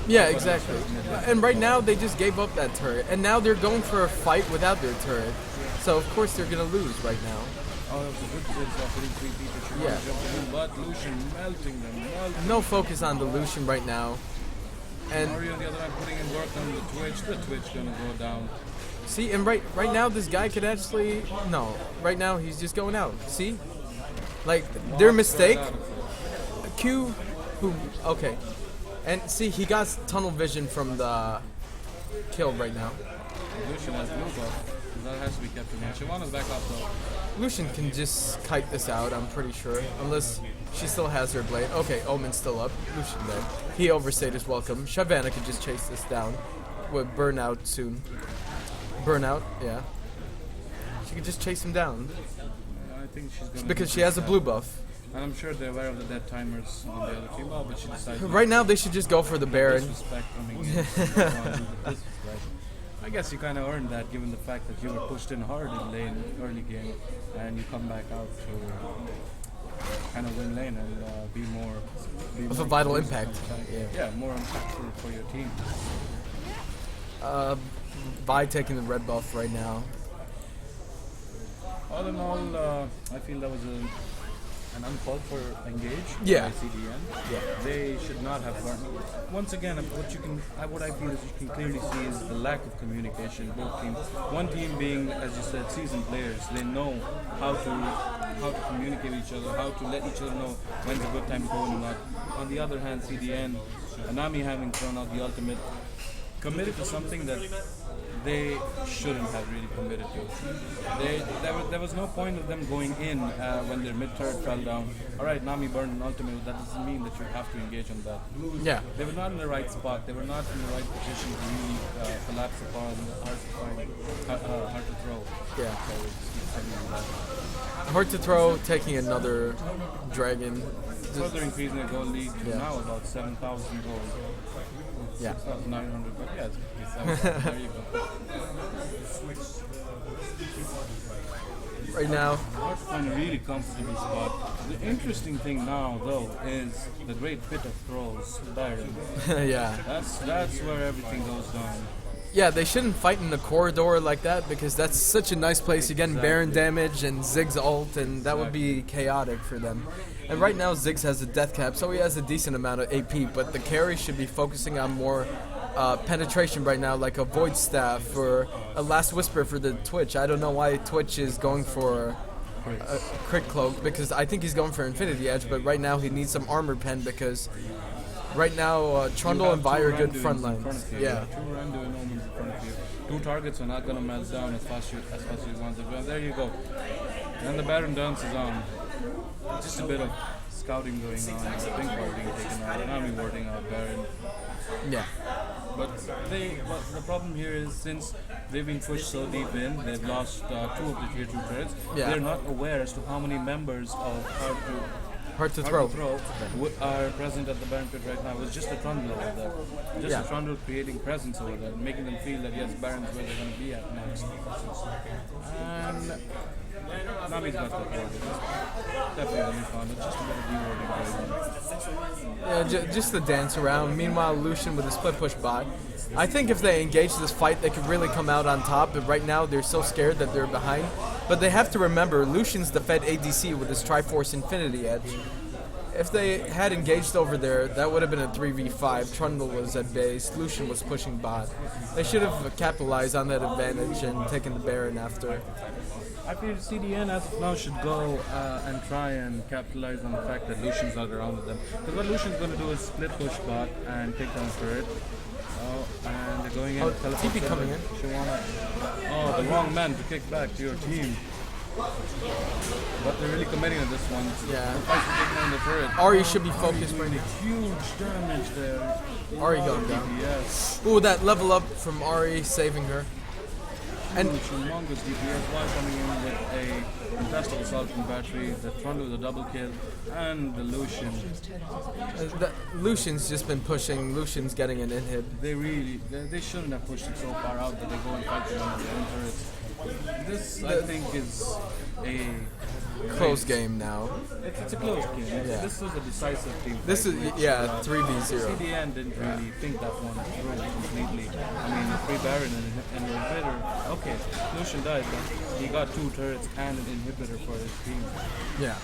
Yeah, exactly. And right now they just gave up that turret, and now they're going for a fight without their turret. So of course they're gonna lose right now. Oh, that was a good chase off hitting 3 people. Yeah. Jumping in, but Lucian melting them. No focus on the Lucian right now. And Mario on the other hand putting in work on the Twitch gonna go down. see, and right now this guy could actually right now he's just going out. See, like their mistake. Q, and see he got tunnel vision from the kill right now. Lucian has blue buff. That has to be kept in mind. Shyvana's back up though. Lucian can just kite this out, I'm pretty sure. Unless she still has her blade. Okay, Omen's still up. Lucian dead. He overstayed his welcome. Shyvana could just chase this down. With burnout soon. Burnout, yeah. She could just chase him down. I think she's gonna Because she has a blue buff. And I'm sure they're aware of the dead timers on the other team. Oh, but she decided Right now they should just go for the Baron. disrespect coming in. I guess you kind of earned that given the fact that you were pushed in hard in lane early game and you come back out to kind of win lane and be more With a vital impact. Yeah, more impactful for your team. Vi taking the red buff right now. All in all, I feel that was an uncalled for engage Yeah. by CDN. Yeah. They should not have gone. Once again, what I feel is you can clearly see is the lack of communication. Both teams, one team being, as you said, seasoned players. They know how to communicate with each other, how to let each other know when's a good time to go and not. On the other hand, CDN, Anami having thrown out the ultimate, committed to something that they shouldn't have really committed to. There was no point of them going in when their mid turret fell down. Alright, Nami burned an ultimate, that doesn't mean that you have to engage on that. Yeah. They were not in the right spot, they were not in the right position to really collapse upon hard to throw. Yeah. So just keep sending them that. Hard to throw, taking another dragon. Further increasing their gold lead to Yeah. now about 7,000 gold. Yeah. 6,900, but yeah, it's there you go. Right now, Hard to find a really comfortable spot. The interesting thing now, though, is the great pit of throws, Byron. yeah. That's where everything goes down. Yeah, they shouldn't fight in the corridor like that because that's such a nice place. You're getting Baron damage and Ziggs ult, and that would be chaotic for them. And right now, Ziggs has a death cap, so he has a decent amount of AP, but the carry should be focusing on more penetration right now, like a Void Staff or a Last Whisper for the Twitch. I don't know why Twitch is going for a Crit Cloak, because I think he's going for Infinity Edge, but right now he needs some Armor Pen because right now Trundle and Vi are good front lines. Yeah. Two Randu and Omens in front of you. Two targets are not going to melt down as fast as you want them. Well, there you go. And the Baron dance is on. Just a bit of scouting going on. The pink ward being taken out. Nami warding out Baron. Yeah. But the problem here is since they've been pushed so deep in, they've lost two of the tier 2 turrets. Yeah. They're not aware as to how many members of Hard to Hard throw. to Throw are present at the Baron pit right now. It was just a Trundle over there. Just Yeah. a Trundle creating presence over there, making them feel that yes, Baron's where they're going to be at next. And Nami's got that ward. Definitely fun. It's just a bit of rewarding going on. Yeah, just the dance around. Meanwhile, Lucian with a split push bot. I think if they engage this fight, they could really come out on top. But right now, they're so scared that they're behind. But they have to remember, Lucian's the Fed ADC with his Triforce Infinity Edge. If they had engaged over there, that would have been a 3v5. Trundle was at base, Lucian was pushing bot. They should have capitalized on that advantage and taken the Baron after. I feel CDN as of now should go and try and capitalize on the fact that Lucian's not around with them. Because what Lucian's going to do is split push bot and take down turret. Oh, and they're going in. Oh, TP coming in. Shyvana. Oh, the wrong man to kick back to your team. But they're really committing on this one. Yeah. The fight to take down the turret. Ari should be focused right now. Huge damage there. Ari going down. Yes. Ooh, that level up from Ari saving her. And Humongous DPS while coming in with a fantastic assault from battery, the Trundle with a double kill, and the Lucian. Lucian's just been pushing. Lucian's getting an inhib. They shouldn't have pushed it so far out that they go and fight them on their own turrets. This, I think, is a Close game now. It's a close game. Yeah. This was a decisive team. This fight. is, yeah, 3v0. CDN didn't really think that one through completely. I mean, the free Baron and an inhibitor. Okay, Lucian died, but he got 2 turrets and an inhibitor for his team. Yeah.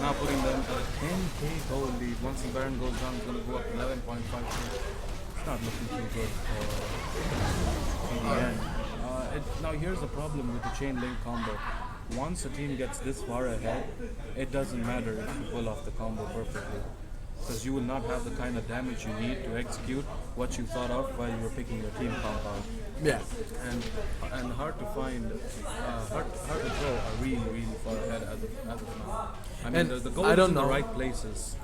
Now putting them at a 10k gold lead. Once the Baron goes down, it's going to go up 11.5. It's not looking too good for CDN. Now here's the problem with the chain link combo. Once a team gets this far ahead, it doesn't matter if you pull off the combo perfectly. because you will not have the kind of damage you need to execute what you thought of while you were picking your team compound. Yeah. And hard to find, hard to throw are really far ahead as of now. I mean, And the goal I is don't in the know. right places.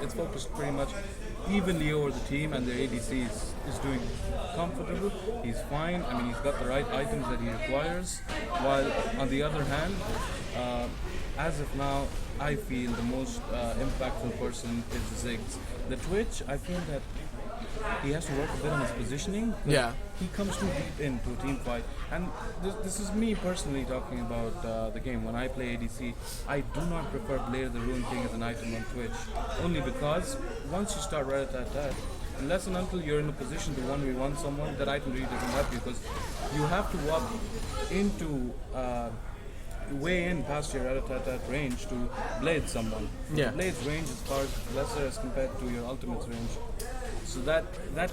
It's focused pretty much evenly over the team, and the ADC is doing comfortable. He's fine. I mean, he's got the right items that he requires. While on the other hand, as of now, I feel the most impactful person is Ziggs. The Twitch, I feel that he has to work a bit on his positioning. Yeah. He comes too deep into a team fight. And this is me personally talking about the game. When I play ADC, I do not prefer Blade of the Ruined King as an item on Twitch. Only because once you start right at that, unless and until you're in a position to 1v1 someone, that item really doesn't help you, because you have to walk into way in past your rat range to blade someone. Yeah. The blade's range is far lesser as compared to your ultimate's range. So that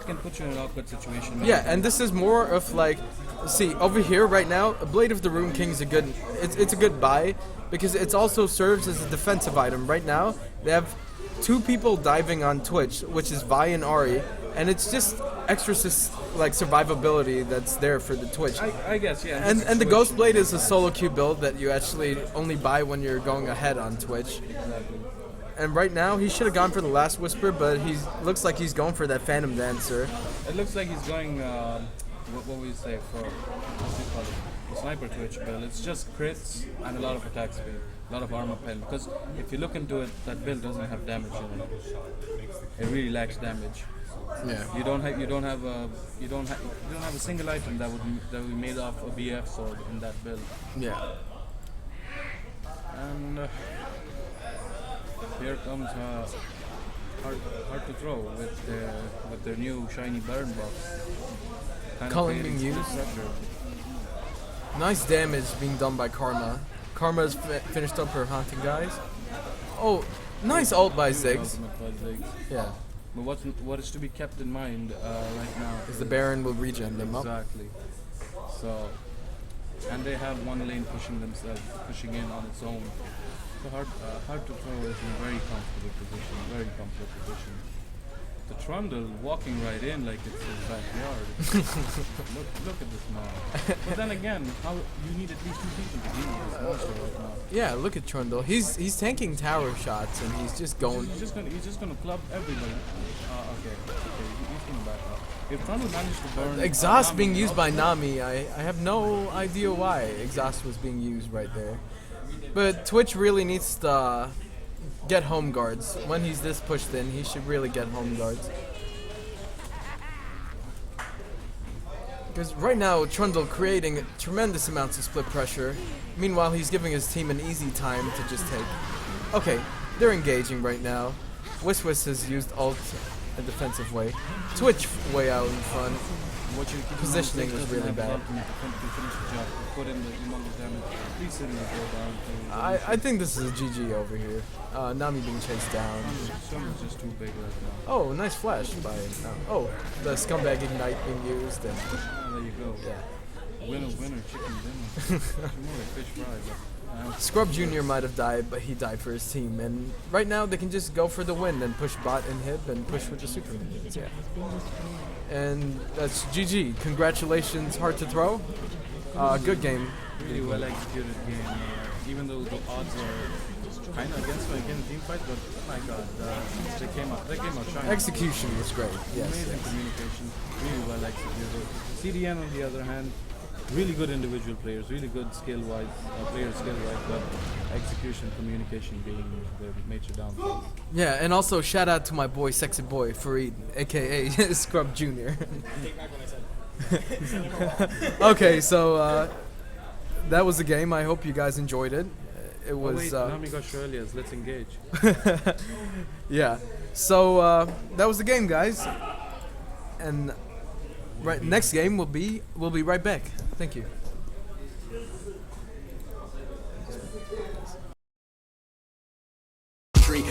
can put you in an awkward situation. Yeah, and this is more of like, see, over here right now, a Blade of the Rune King is it's a good buy, because it also serves as a defensive item. Right now, they have 2 people diving on Twitch, which is Vi and Ari, and it's just extra like survivability that's there for the Twitch. I guess, yeah. And the Ghost Blade is a solo queue build that you actually only buy when you're going ahead on Twitch. Exactly. And right now, he should have gone for the Last Whisper, but he looks like he's going for that Phantom Dancer. It looks like he's going, what would we say, for, what's it called? The Sniper Twitch build. It's just crits and a lot of attack speed, a lot of armor pen. Because if you look into it, that build doesn't have damage in it. It really lacks damage. Yeah. You don't have a single item that would be made off a BF sword in that build. Yeah. And here comes hard to throw with their new shiny Baron buff. Kind of Culling creating being some used. pressure. Nice damage being done by Karma. Karma's finished up her haunting guys. Oh, nice ult by Ziggs. Ultimate by Ziggs. Yeah. But what is to be kept in mind right now Because the Baron will regen them up. exactly. So, and they have one lane pushing in on its own. So hard to throw is in a very comfortable position. The Trundle walking right in like it's his backyard. look at this man. But then again, how you need at least 2 people to deal with this monster right now. Yeah, look at Trundle. He's tanking tower shots and he's just going. He's just gonna club everybody. Okay, he's gonna back up. If Trundle managed to burn Exhaust Nami being used out- by Nami. I have no idea why Exhaust was being used right there. But Twitch really needs to get home guards. When he's this pushed in, he should really get home guards. Because right now, Trundle creating tremendous amounts of split pressure. Meanwhile, he's giving his team an easy time to just take. Okay, they're engaging right now. Whis has used ult a defensive way. Twitch way out in front. What you Positioning was really bad. Finish the job. Put in the humongous damage. Please send me go down to I think this is a GG over here. Nami being chased down. Someone's just too big right now. Oh, nice flash by oh, the scumbag ignite being used and There you go. yeah. Winner, chicken dinner. It's more like fish fry. Scrub Jr. might have died, but he died for his team. And right now they can just go for the win and push bot and hip and push with the super minions. Yeah. And that's GG. Congratulations, Hard to Throw. Good game. Really well executed game. Even though the odds are kind of against me in the team fight, but oh my god, they came out shining. Execution was great. Yes. Amazing communication, really well executed. CDN on the other hand, really good individual players, really good skill-wise, players skill-wise, but execution, communication being the major downfall. Yeah, and also shout out to my boy, Sexy Boy Fareed, aka Scrub Jr. Okay, so that was the game. I hope you guys enjoyed it. It Oh was. wait, Nami got Shirley's, let's engage. Yeah. So that was the game, guys. And right, next game we'll be right back. Thank you.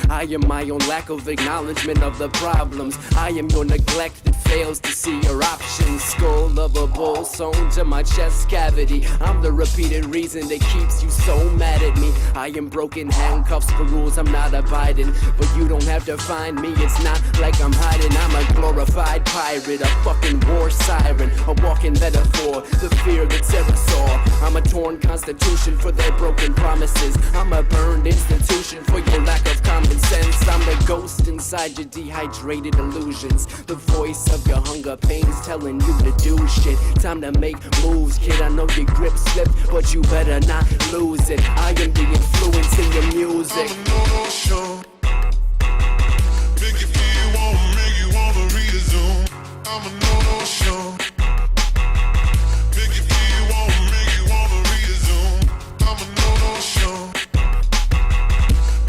I am my own lack of acknowledgement of the problems. I am your neglect that fails to see your options. Skull of a bull sewn to my chest cavity. I'm the repeated reason that keeps you so mad at me. I am broken handcuffs for rules I'm not abiding, but you don't have to find me. It's not like I'm hiding. I'm a glorified pirate, a fucking war siren, a walking metaphor, the fear that Sarah saw. I'm a torn constitution for their broken promises. I'm a burned institution for your lack of common sense. I'm the ghost inside your dehydrated illusions, the voice of your hunger pains telling you to do shit. Time to make moves, kid. I know your grip slipped, but you better not lose it. I am the influence in your music. I'm an ocean. Make you feel warm, make you wanna resume. I'm an ocean. Make you feel warm, make you wanna resume. I'm an ocean.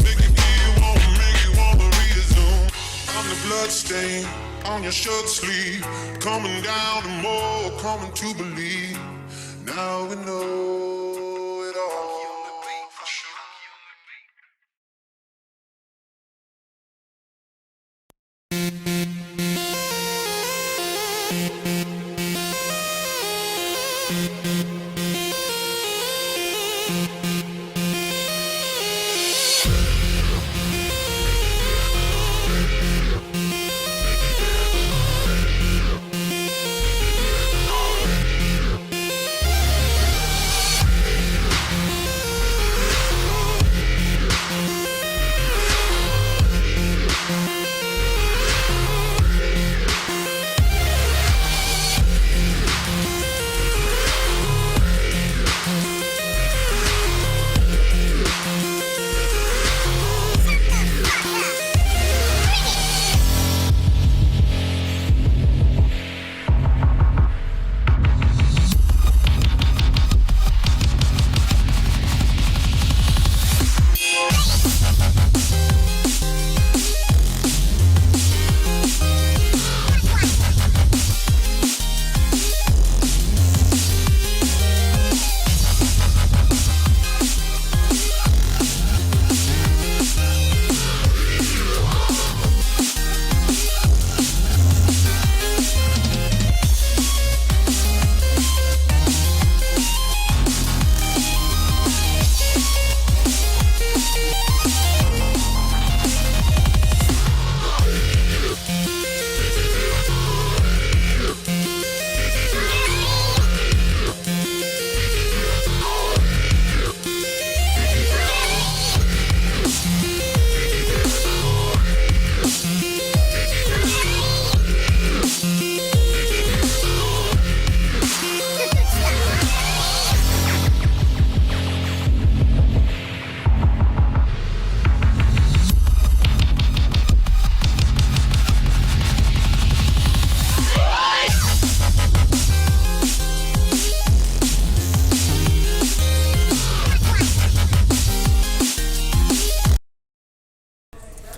Make you feel warm, make you wanna resume. I'm the blood stain on your shirt sleeve, coming down to more, coming to believe. Now we know it all. For sure.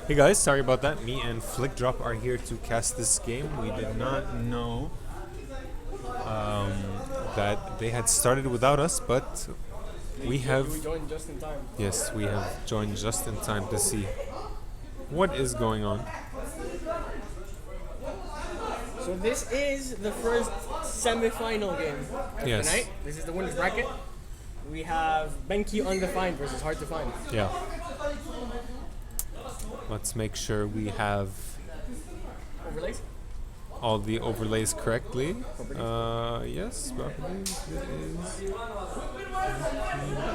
Hey guys, sorry about that. Me and Flickdrop are here to cast this game. We did not know that they had started without us, but we have. joined just in time. Yes, we have joined just in time to see what is going on. So this is the first semi-final game Yes. tonight. This is the winners bracket. We have Benki undefined versus hard to find. Yeah. Let's make sure we have Overlays? all the overlays correctly. Yes, properties. It is.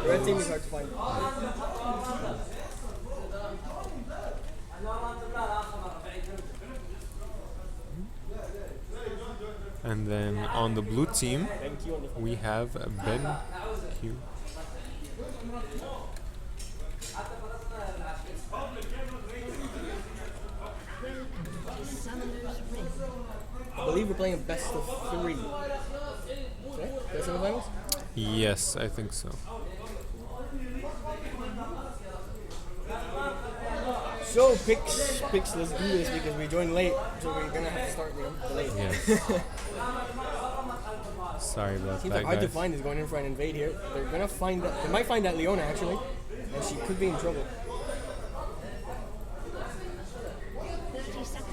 The red team is hard to find. And then on the blue team, Benki undefined. we have Ben Q. I believe we're playing a best of 3. Okay? Best of finals? Yes, I think so. So picks, let's do this because we joined late, so we're gonna have to start delayed. Yes. Sorry about Seems that, like hard to guys. find is going in for an invade here. They're gonna find that, they might find that Leona actually, and she could be in trouble.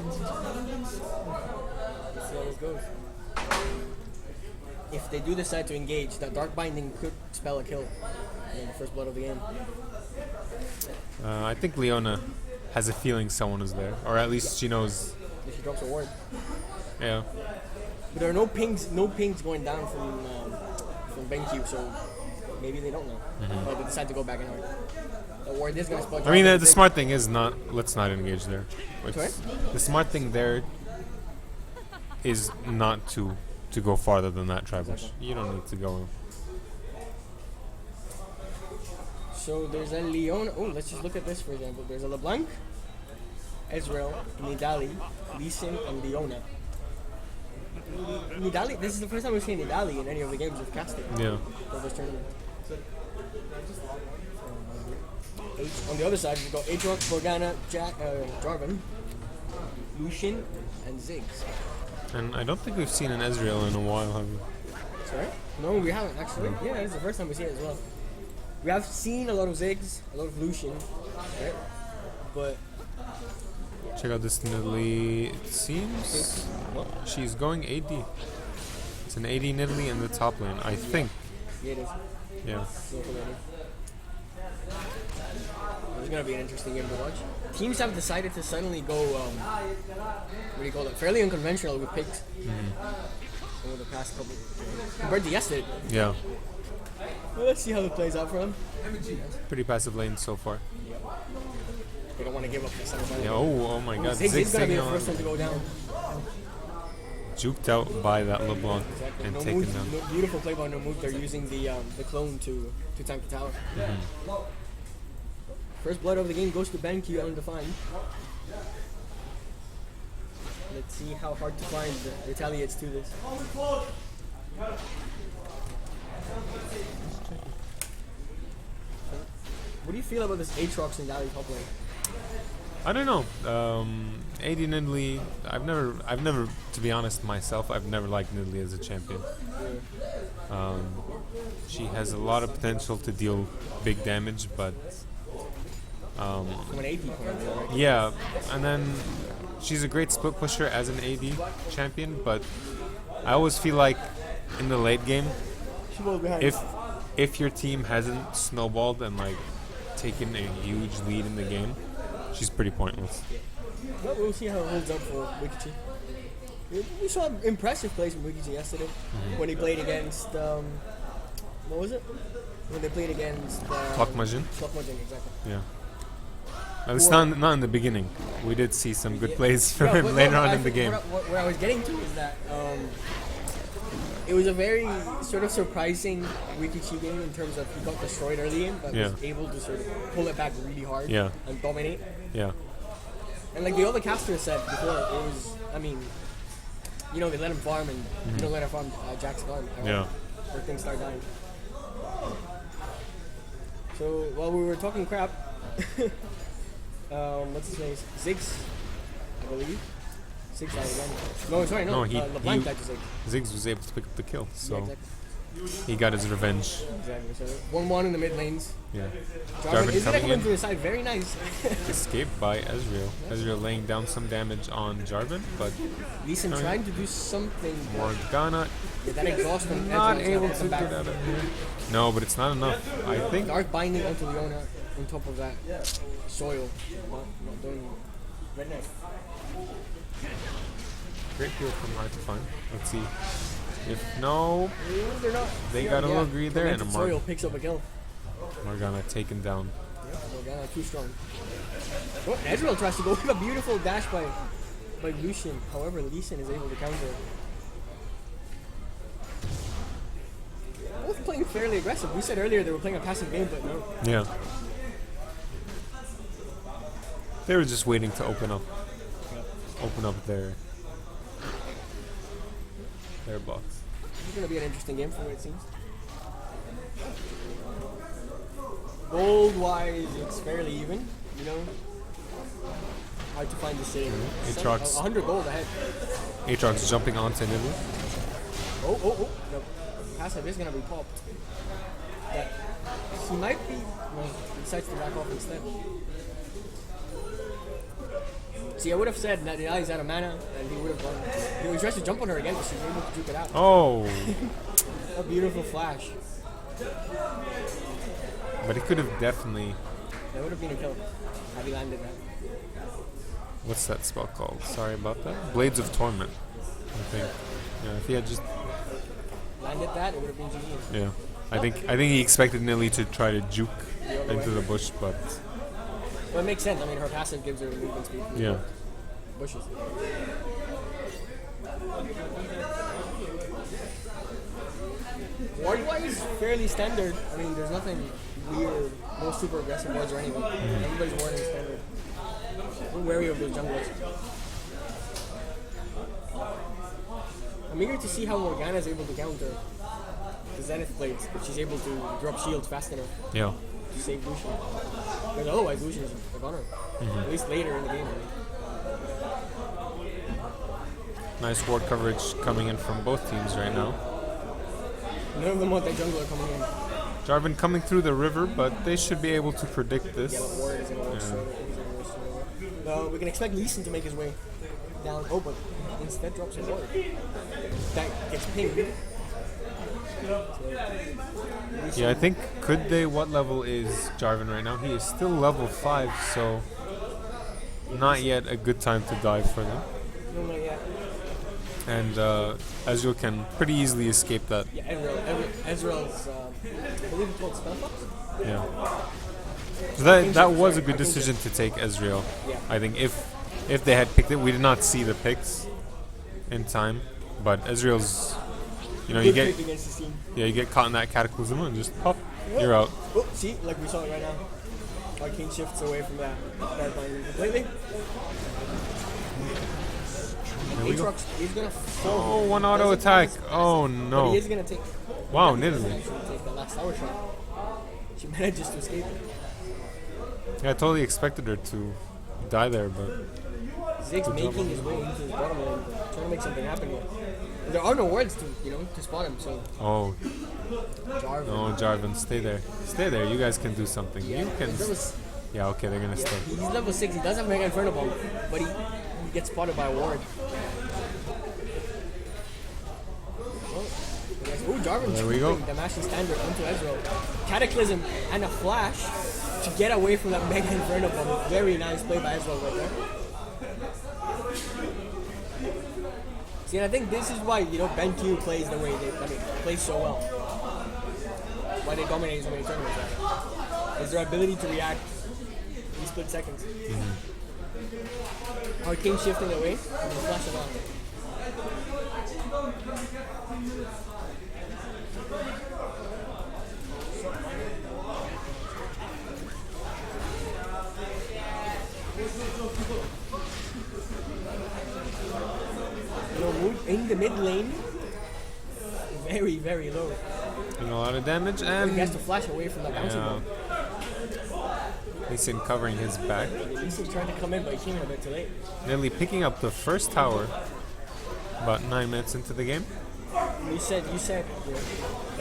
Let's see how this goes. If they do decide to engage, that Dark Binding could spell a kill in the first blood of the game. I think Leona has a feeling someone is there, or at least she knows. If she drops a ward. Yeah. But there are no pings going down from BenQ, so maybe they don't know. Or they decide to go back anyway. The ward is going to spell. I mean, the smart thing is not. Let's not engage there. Sorry? The smart thing there is not to go farther than that tribal. You don't need to go. So there's a Leona. Oh, let's just look at this for example. There's a LeBlanc, Ezreal, Nidalee, Lee Sin, and Leona. Nidalee. This is the first time we've seen Nidalee in any of the games we've casted. Yeah. For this tournament. On the other side, we've got Aatrox, Morgana, Jarvan, Lucian, and Ziggs. And I don't think we've seen an Ezreal in a while, have we? Sorry? No, we haven't actually. Yeah, it's the first time we see it as well. We have seen a lot of Ziggs, a lot of Lucian, right? But Check out this Nidalee. It seems she's going AD. It's an AD Nidalee in the top lane, I think. yeah, it is. Yeah. It's gonna be an interesting game to watch. Teams have decided to suddenly go, what do you call it? Fairly unconventional with picks over the past couple. Compared to yesterday. Yeah. Well, let's see how it plays out for them. Pretty passive lane so far. They don't want to give up the semi-final. Yeah. Oh my God. Ziggs is gonna be the Ziggs first one to go down. juked out by that LeBlanc Exactly. and No taken moves, down. no, beautiful play by No Move. They're using the clone to tank the tower. First blood of the game goes to BenQ undefined. Let's see how hard to find the retaliates to this. What do you feel about this Aatrox and Nidalee top lane? I don't know. AD Nidalee, I've never, to be honest myself, I've never liked Nidalee as a champion. She has a lot of potential to deal big damage, but From an AD point of view, right? yeah, and then she's a great split pusher as an AD champion, but I always feel like in the late game, She was behind. if your team hasn't snowballed and like taken a huge lead in the game, she's pretty pointless. Well, we'll see how it holds up for Wikichi. We saw impressive plays from Wikichi yesterday when he played against what was it? When they played against Clock Majin? Clockmajin, exactly. Yeah. At least not in the beginning. We did see some good plays from Yeah, him but later no, on I in the think game. What I was getting to is that it was a very sort of surprising Wikichi game in terms of he got destroyed early in, but was able to sort of pull it back really hard and dominate. Yeah. And like the other casters said before, it was, I mean, you know, they let him farm and you don't let him farm Jack's farm. Yeah. Where things start dying. So while we were talking crap, what's his name? Ziggs, I believe. Ziggs died again. No, sorry, no. No, LeBlanc died to Ziggs. Ziggs was able to pick up the kill, so Yeah, exactly. he got his revenge. Exactly. So 1-1 in the mid lanes. Yeah. Jarvan is coming coming in. to the side. Very nice. Escaped by Ezreal. Ezreal laying down some damage on Jarvan, but Lee Sin trying to do something. Morgana Yeah, that exhaust from not Ezreal's able gonna to come get back. out of here. No, but it's not enough. I think Dark binding onto Leona on top of that soil. Not doing redneck. great deal from hard to find. Let's see. If no, They're not. they got a little greed there, and a soil picks up a kill. Morgana taken down. Morgana too strong. Oh, Ezreal tries to go with a beautiful dash by Lucian. However, Lee Sin is able to counter it. Both playing fairly aggressive. We said earlier they were playing a passive game, but no. Yeah. They were just waiting to open up their box. It's going to be an interesting game from what it seems. Gold-wise, it's fairly even, you know. Hard to find the same. Aatrox. 100 gold ahead. Aatrox jumping onto Nidalee. Oh. The passive is going to be popped. That he might be... Well, he decides to back off instead. See, I would have said that he's out of mana, and he would have gone. He tries to jump on her again, but she's able to juke it out. Oh, A beautiful flash. but he could have definitely. That would have been a kill. Had he landed that. What's that spell called? Sorry about that. Blades of Torment, I think. Yeah, if he had just. Landed that, it would have been GG. Yeah, I think he expected Nilly to try to juke into the bush, but Well, it makes sense. I mean, her passive gives her movement speed. yeah. Bushes. Ward-wise, fairly standard. I mean, there's nothing weird. No super aggressive wards or anything. Everybody's warding standard. We're wary of those junglers. I'm eager to see how Morgana is able to counter the Zenith Blades, if she's able to drop shields fast enough Yeah. to save Lucian. Because otherwise, Lucian's a gunner. At least later in the game. Nice ward coverage coming in from both teams right now. None of them want that jungler coming in. Jarvan coming through the river, but they should be able to predict this. Yeah, but Ward is going to work straight. We can expect Lee Sin to make his way down. Oh, but instead drops a ward. That gets pinged. Yeah, I think what level is Jarvan right now? He is still level 5, so not yet a good time to dive for them. No, not yet. And Ezreal can pretty easily escape that. Yeah, Ezreal's, I believe it's called Spellfox? Yeah. So that was a good decision to take Ezreal. Yeah. I think if they had picked it, we did not see the picks in time, but Ezreal's, you know, you Good get pick against the team. you get caught in that cataclysm and just pop, you're out. Oh, see, like we saw it right now. Arcane shifts away from that line completely. There we go. Aatrox is gonna fall. Oh, one auto attack. Oh But no. he is gonna take. Wow, He's Nidalee. actually take the last tower shot. She manages to escape it. Yeah, I totally expected her to die there, but Ziggs making his way into his bottom lane, trying to make something happen here. There are no wards to spot him, so oh Jarvan. no, Jarvan, stay there. Stay there. You guys can do something. You can. Yeah, okay, they're gonna stay. He's level 6, he does have Mega Inferno Bomb, but he gets spotted by a ward. Oh, Jarvan There we go. the Mashing Standard onto Ezreal. Cataclysm and a flash to get away from that Mega Inferno Bomb. Very nice play by Ezreal right there. See, and I think this is why, BenQ plays the way plays so well. Why they dominate so many tournaments. Is their ability to react in split seconds. Arcane shifting away and then flashing on. Move in the mid lane. Very, very low. Doing a lot of damage He and has to flash away from that bouncing ball. Lee Sin covering his back. He's trying to come in, but he came in a bit too late. Nearly picking up the first tower about 9 minutes into the game. You said that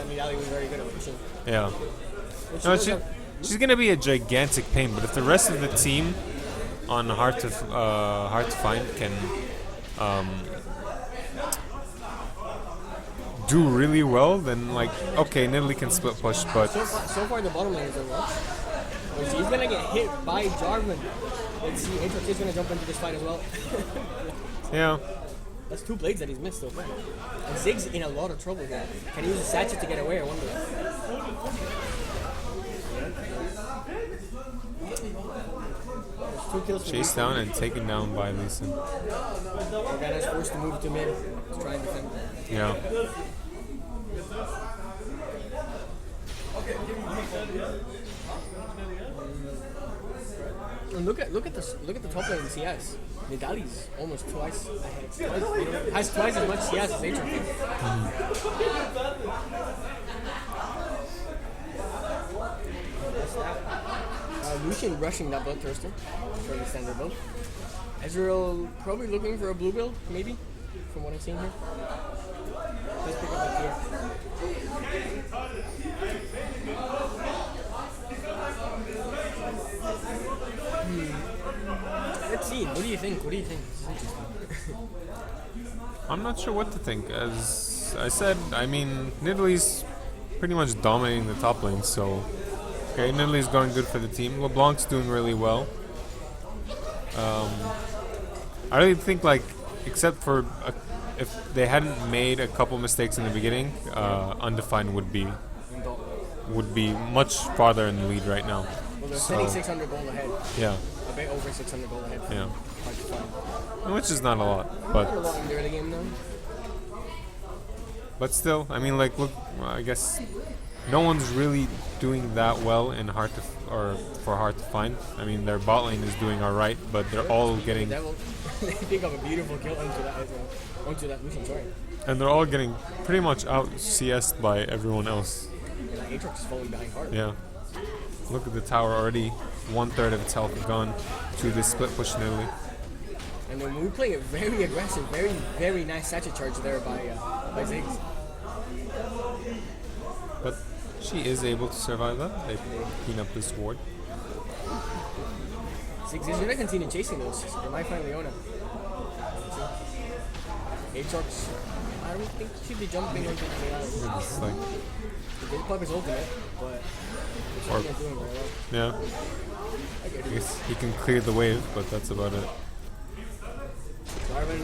Nidalee was very good at pushing. Yeah. Which No, was she's gonna be a gigantic pain, but if the rest of the team on hard to find can do really well, then okay, Nidalee can split push, but so far the bottom lane is doing well. But he's gonna get hit by Jarvan. Let's see, Aatrox is gonna jump into this fight as well. yeah. That's 2 blades that he's missed so far. And Ziggs in a lot of trouble here. Can he use a Satchet to get away, I wonder? There's 2 kills for Chased down and taken down by Lee Sin. Morgana's forced to move to mid to try and defend. Yeah. And look at the top lane in CS. Nidalee's almost twice ahead. Has twice as much CS as Aatrox. Lucian rushing that Bloodthirster for the standard build. Ezreal probably looking for a blue build, maybe, from what I've seen here. Let's pick up up here. Let's see. What do you think? What do you think? This is interesting. I'm not sure what to think. As I said, I mean, Nidalee's pretty much dominating the top lane, so okay, Nidalee's going good for the team. LeBlanc's doing really well. I really think, like, except for if they hadn't made a couple mistakes in the beginning, Undefined would be much farther in the lead right now. Well, they're sitting 600 gold ahead. Yeah. A bit over 600 gold ahead. Yeah. Hard to find. Which is not a lot, Not a but lot in the early game though. still, I mean, like, look, I guess no one's really doing that well in hard to for hard to find. I mean, their bot lane is doing all right, but they're all getting They pick up a beautiful kill onto that Lucian, sorry. and they're all getting pretty much out CS'd by everyone else. And Aatrox is falling behind hard. Yeah. Look at the tower already. 1/3 of its health gone to this split push nearly. And then we were playing it very aggressive, very, very nice satchel charge there by Ziggs. But she is able to survive that. They clean up this ward. Ziggs is gonna continue chasing those. They might find Leona. Aatrox, I don't think he should be jumping onto the AI. It's like, He did pop his ultimate, but he's not doing very well. yeah. I get I it. guess he can clear the wave, but that's about it. Jarvan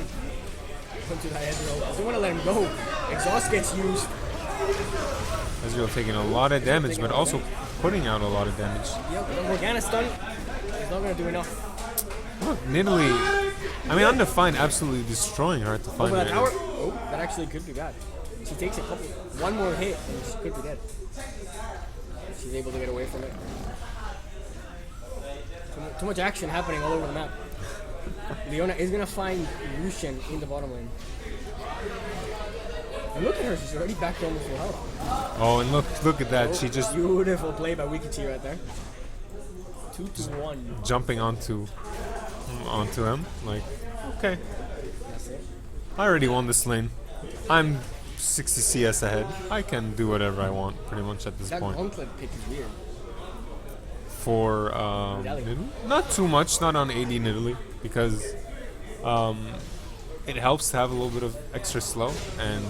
went to that Ezreal. Doesn't want to let him go. Exhaust gets used. Ezreal taking a lot of damage, but also putting out a lot of damage. Yep, the Morgana stun. He's not going to do enough. Look, Nidalee. I mean, Undefined absolutely destroying Hard to Find Over that right tower. now. Oh, that actually could be bad. She takes one more hit and she could be dead. She's able to get away from it. Too much action happening all over the map. Leona is going to find Lucian in the bottom lane. And look at her, she's already back to almost full health. Oh, and look at that. She just Beautiful play by Wikichi right there. 2-1. jumping onto him. Like, okay, That's it. I already won this lane. I'm 60 CS ahead. I can do whatever I want pretty much at this That point. gauntlet pick is weird. For Nidalee. not too much, not on AD Nidalee, because it helps to have a little bit of extra slow, and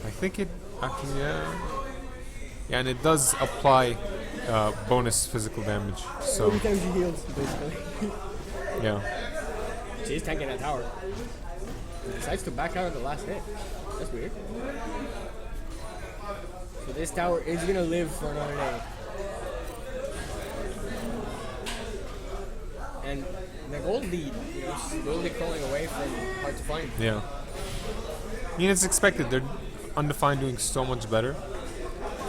I think it actually, yeah, and it does apply bonus physical damage. So Every time she heals, basically. yeah, She's tanking that tower. She decides to back out of the last hit. That's weird. So this tower is gonna live for another day. And the gold lead, slowly crawling away from hard to find. yeah. I mean, it's expected. They're Undefined doing so much better,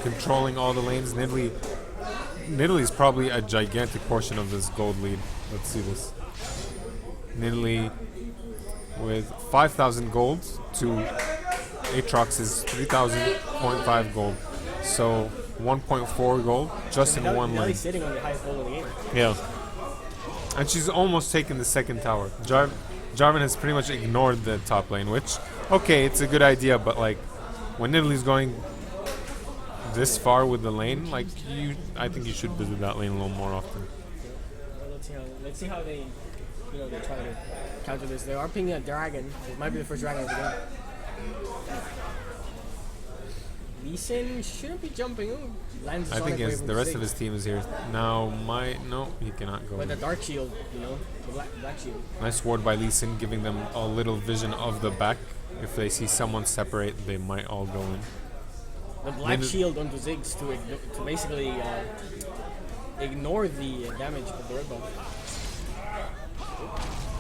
controlling all the lanes. Nidalee's probably a gigantic portion of this gold lead. Let's see this. Nidalee with 5,000 gold to Aatrox's 3,000.5 gold. So 1.4 gold just in one lane. Nidalee's sitting on the highest gold in the game. Yeah. And she's almost taken the second tower. Jarvan has pretty much ignored the top lane, which, okay, it's a good idea, but like, when Nidalee's going this far with the lane, like, I think you should visit that lane a little more often. Let's see how they, they try to counter this. They are pinging a dragon. It might be the first dragon of the game. Lee Sin shouldn't be jumping. Ooh, lands I think Sonic Wave the rest with of his team is here. Now, no, he cannot go. But the dark shield, the black shield. Nice ward by Lee Sin, giving them a little vision of the back. If they see someone separate, they might all go in. The black shield onto Ziggs to basically ignore the damage of the red buff.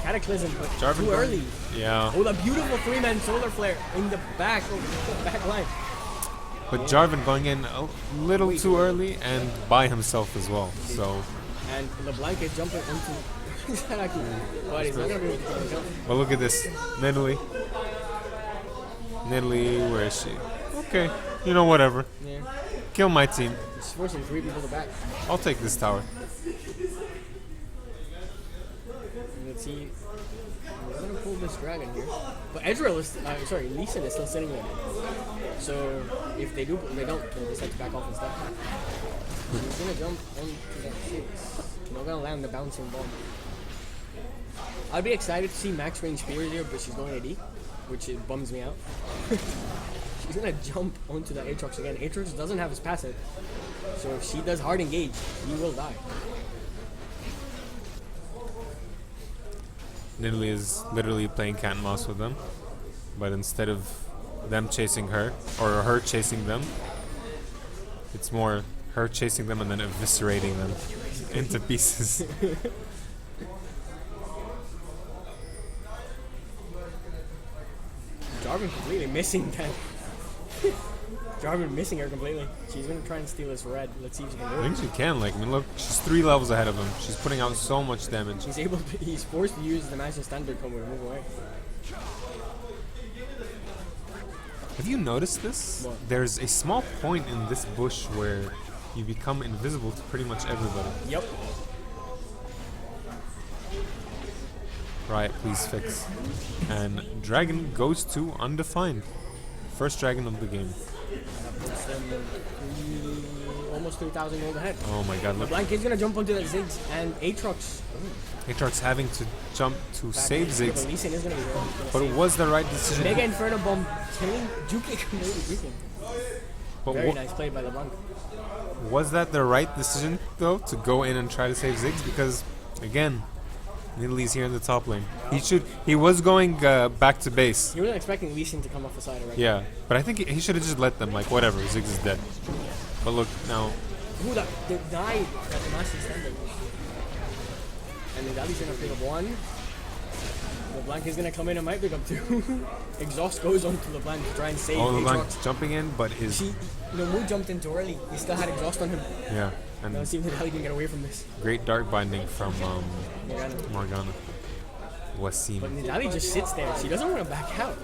Cataclysm, but Jarvan too going- early. Yeah. Oh, the beautiful 3-man solar flare in the back of the back line. But Jarvan going in a little too early and by himself as well. So, And LeBlanc is jumping onto Sanaki. But he's not going to be able to jump. but look at this. Nidalee, where is she? Okay, whatever. Yeah. Kill my team. He's forcing 3 people to back. I'll take this tower. Let's see. We're going to pull this dragon here. But Ezreal is, Lee Sin is still sitting there. So if they don't, they'll decide to back off and stuff. He's going to jump onto that 6. Not going to land the bouncing bomb. I'd be excited to see max range spears here, but she's going AD, which it bums me out. She's gonna jump onto the Aatrox again. Aatrox doesn't have his passive, so if she does hard engage, he will die. Nidalee is literally playing cat and mouse with them, but instead of them chasing her or her chasing them, it's more her chasing them and then eviscerating them into pieces. Jarvan completely missing that. Jarvan missing her completely. She's gonna try and steal this red. Let's see if she can do I it. think she can. Like, I mean, look, she's 3 levels ahead of him. She's putting out so much damage. He's forced to use the Master Standard combo to move away. Have you noticed this? What? There's a small point in this bush where you become invisible to pretty much everybody. Yep. Right, please fix. And dragon goes to undefined. First dragon of the game. Puts them almost 3,000 gold ahead. Oh my god, look. LeBlanc is gonna jump onto that Ziggs and Aatrox. Aatrox having to jump to save But Ziggs. Lee Sin is gonna be there. He's gonna But it save. was the right decision. Mega Inferno Bomb killing Juki completely breaking. But Very nice play by LeBlanc. was that the right decision, though, to go in and try to save Ziggs? Because, again, Nidalee's here in the top lane. He was going back to base. He wasn't expecting Lee Sin to come off the side already. Yeah, but I think he should have just let them, like, whatever, Ziggs is dead. But look, now, Ooh, that died at the Master Standard. And then Dali's gonna pick up 1. LeBlanc is gonna come in and might pick up 2. Exhaust goes onto LeBlanc to try and save LeBlanc Aatrox. jumping in, but his... Mu jumped in too early. He still had exhaust on him. Yeah, Now and let's see if Dali can get away from this. great dark binding from Morgana. Morgana. But Wasim. Nidali just sits there. She doesn't want to back out.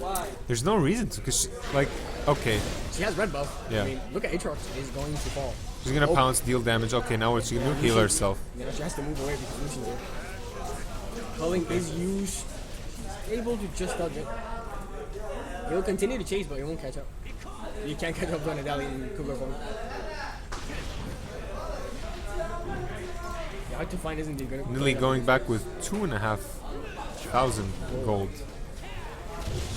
There's no reason to, because, like, okay, She has red buff. Yeah. I mean, look at Aatrox is going to fall. she's gonna Oh. pounce, deal damage. Okay, now what's she gonna do? Heal herself. You know, she has to move away because Lucian's there. Culling is used. He's able to just dodge it. He'll continue to chase, but he won't catch up. You can't catch up to Nidali in Cougar form. Yeah, hard to find, isn't he? Nidalee going back with 2,500 gold.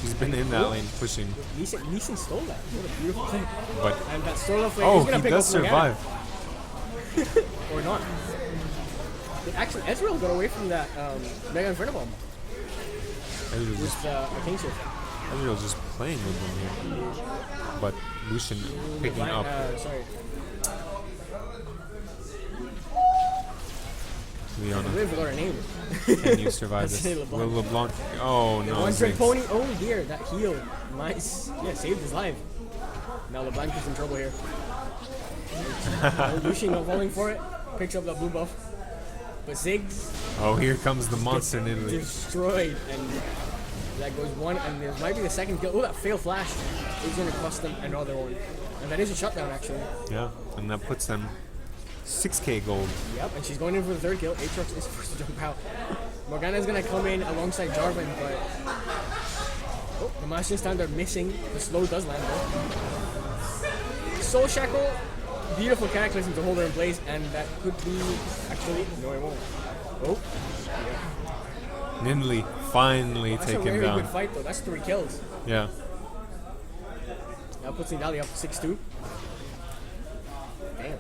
She's been in that lane pushing, Lee Sin stole that. What a beautiful thing. but And that Solar Flame oh, is gonna he pick does up Morgana. survive. Or not. Actually, Ezreal got away from that Mega Inferno Bomb Ezreal's with just, Arcane Shift. Ezreal's just playing with them here. But Lucian picking up. Sorry. I Leona, really forgot her name. can you survive That's this? LeBlanc. Will LeBlanc? Oh no, One trick Ziggs. pony. Oh dear, that heal. Nice. Yeah, saved his life. Now LeBlanc is in trouble here. Lucian not falling for it. Picks up that blue buff. But Ziggs Oh, here comes the monster Nidalee. destroyed. And that goes 1. And there might be the second kill. Oh, that fail flash is going to cost them another one. And that is a shutdown actually. Yeah, and that puts them 6k gold. Yep, and she's going in for the 3rd kill. Aatrox is forced to jump out. Morgana's going to come in alongside Jarvan, but... Oh, the Master Standard missing. The slow does land though. Soul Shackle, beautiful Cataclysm to hold her in place, and that could be... Actually, no it won't. Oh, yeah. Nidalee finally That's a taken very down. good fight though. That's 3 kills. Yeah. That puts Nidali up 6-2. Damn.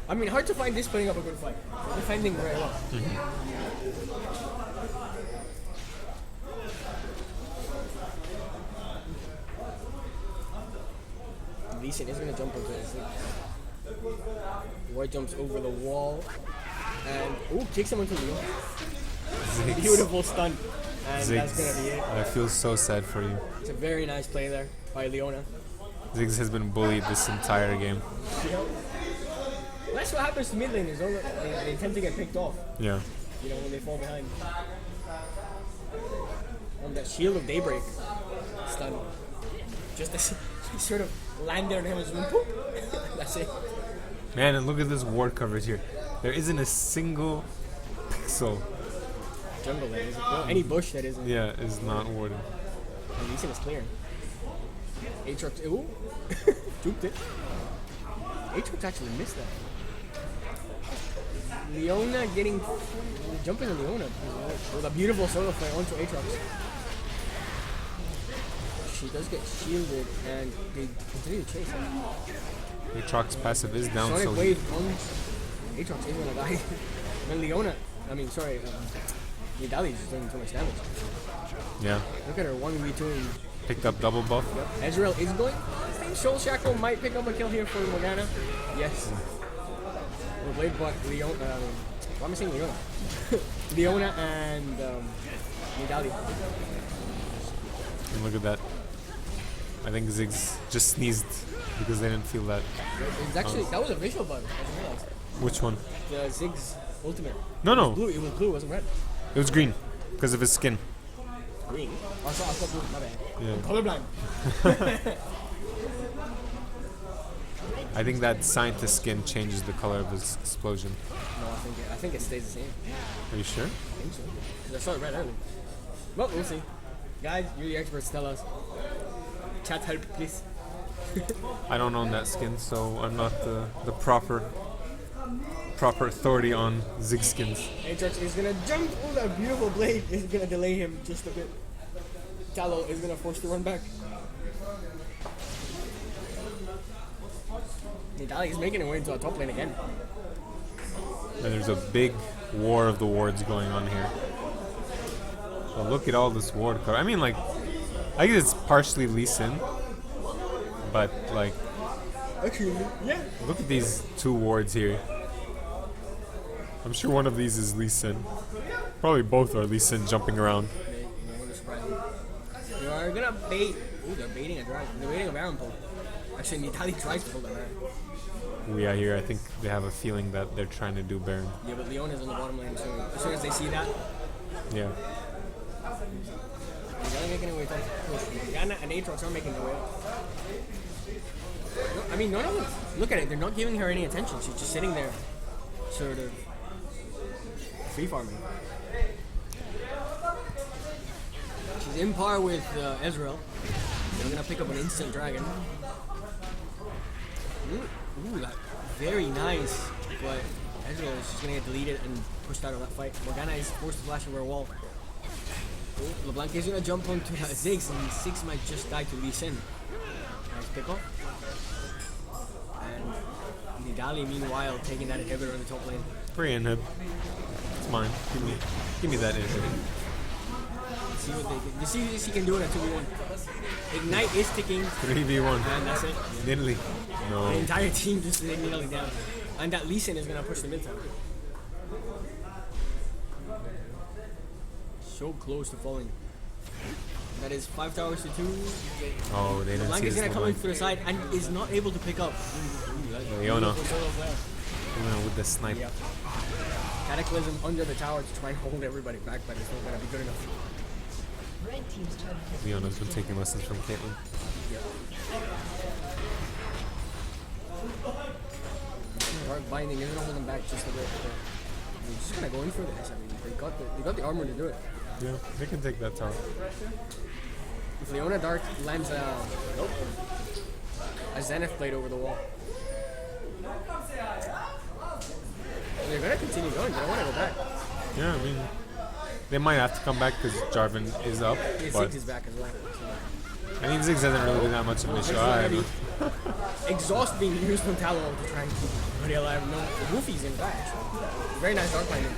I mean, hard to find this putting up a good fight. Defending very well. Lee Sin is going to jump into this. Roy jumps over the wall. And, ooh, kicks him into the wall. Ziggs. Beautiful stun. And that's going to be Ziggs. it. I feel so sad for you. It's a very nice play there by Leona. Ziggs has been bullied this entire game. Well, that's what happens to mid laners. They tend to get picked off, Yeah. you know, when they fall behind. On that Shield of Daybreak stun. Just as sort of landed on him and just went poof. That's it. Man, and look at this ward coverage here. There isn't a single pixel, Jungle that isn't. Well, any bush that isn't. yeah, is not warded. And Lee Sin is clear. Aatrox, ooh. Duped it. Aatrox actually missed that. Leona getting jumping on Leona with a beautiful solo flare onto Aatrox. She does get shielded and they continue to chase her. Aatrox passive is down, Sonic so Wave on Aatrox is gonna die. And Leona, Nidali is just doing too much damage. yeah, Look at her 1v2. picked up double buff. Yep. Ezreal is going. I think Soul Shackle might pick up a kill here for Morgana. Yes. Well played, but Leona. Why am I saying Leona? Leona and Nidali. And look at that. I think Ziggs just sneezed because they didn't feel that. It's actually that was a visual bug. I just realized. Which one? The Ziggs ultimate. No, no, Blue. It was blue. It wasn't red. it was green because of his skin. Green. I saw blue. My bad. Yeah. I'm colorblind. I think that scientist skin changes the color of his explosion. No, I think it stays the same. Are you sure? I think so. Because I saw it red earlier. Well, we'll see. Guys, you're the experts. Tell us. Chat help, please. I don't own that skin, so I'm not the proper authority on Zig skins. Aatrox is gonna jump. Oh, that beautiful blade is gonna delay him just a bit. Tallow is gonna force to run back. Nidali is making her way into a top lane again. And there's a big war of the wards going on here. But look at all this ward cover. I mean, like, I guess it's partially Lee Sin, but like, Actually, yeah. look at these two wards here. I'm sure one of these is Lee Sin. Probably both are Lee Sin jumping around. They are gonna bait. Ooh, they're baiting a drive. They're baiting a Baron pull. Actually, Nidali tries to pull that Baron. Yeah, here I think they have a feeling that they're trying to do Baron. Yeah, but Leon is on the bottom lane, so as soon as they see that, Yeah. they're making their way to Morgana and Aatrox are making their way up. No, I mean, none of them. Look at it. They're not giving her any attention. She's just sitting there, sort of free farming. She's in par with Ezreal. They're gonna pick up an instant dragon. Ooh, that very nice. But Ezreal is just gonna get deleted and pushed out of that fight. Morgana is forced to flash over a wall. Ooh, LeBlanc is gonna jump onto Ziggs, and Ziggs might just die to Lee Sin. Nice pick off. And Nidali, meanwhile, taking that inhibitor on the top lane. Free inhib. It's mine. Give me that inhib. See what they can. You see if he can do it at 2v1. Ignite is ticking. 3v1. And that's it. Nidalee. The No. entire team just nearly down. And that Lee Sin is gonna push the mid tower. So close to falling. That is 5 towers to 2. Oh, they didn't Blanc see is this gonna come one. in through the side and is not able to pick up. Leona. Beautiful solo flare. With the snipe. Yep. Cataclysm under the tower to try and hold everybody back, but it's not gonna be good enough. Leona's been taking lessons from Caitlyn. Dark binding isn't holding them back just a bit. They're just gonna go in for this. I mean, they got the armor to do it. Yeah, they can take that tower. If Leona Dark lands a Zenith blade over the wall, they're gonna continue going. They don't want to go back. Yeah, I mean, they might have to come back because Jarvan is up. Yeah, But Ziggs is back as well. So. I mean, Ziggs hasn't really been that much of an issue. Already exhaust being used from Tallow to try and keep everybody alive. No, Goofy's in back. Actually. Very nice dark binding.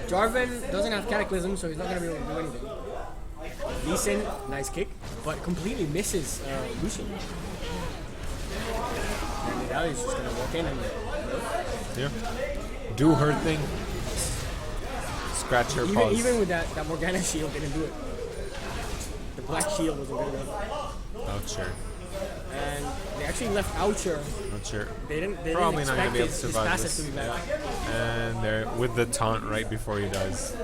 Jarvan doesn't have Cataclysm, so he's not gonna be able to do anything. Lee Sin, nice kick, but completely misses Lucian. And Nidali's just gonna walk in and Yeah. Do her thing. Scratch her paws. even with that Morgana shield didn't do it. The black shield wasn't good enough. Oucher. And they actually left Oucher. Oucher. They didn't Probably not expect gonna be able to his survive passive this. to be back. And they're with the taunt right before he dies.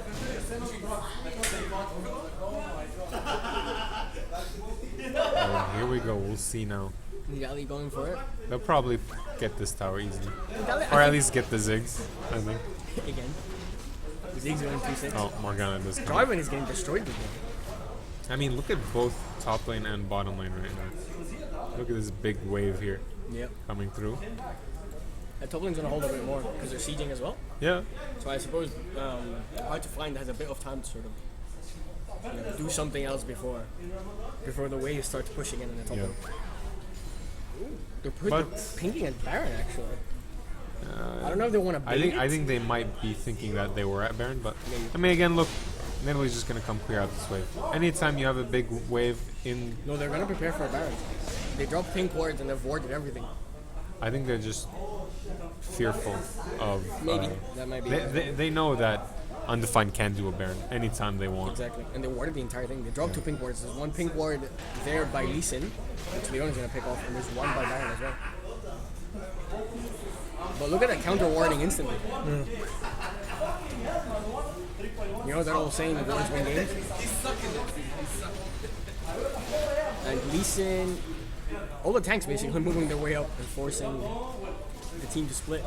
Oh, here we go. We'll see now. Nidali going for it. They'll probably get this tower easily. Nidali, Or at least get the Ziggs, I think. again. Ziggs going 2-6. Oh, Morgana does come. Jarvan is getting destroyed with him. I mean, look at both top lane and bottom lane right now. Look at this big wave here Yep. coming through. that top lane's gonna hold a bit more because they're sieging as well. Yeah. So I suppose hard to find has a bit of time to sort of do something else before the waves start to push again in the top lane. They're pinking at Baron actually. I don't know if they want to bait I think they might be thinking that they were at Baron, but I mean again, look, Nidalee just gonna come clear out this wave. Anytime you have a big wave in, No, they're gonna prepare for a Baron. They dropped pink wards and they've warded everything. I think they're just fearful of. Maybe that might be. They know that Undefined can do a Baron anytime they want. Exactly, and they warded the entire thing. They dropped 2 pink wards. There's 1 pink ward there by Lee Sin, which Leona's gonna pick off, and there's 1 by Baron as well. But look at that counter warding instantly. You know that old saying, the wards win games? And Lee Sin, all the tanks basically moving their way up and forcing the team to split.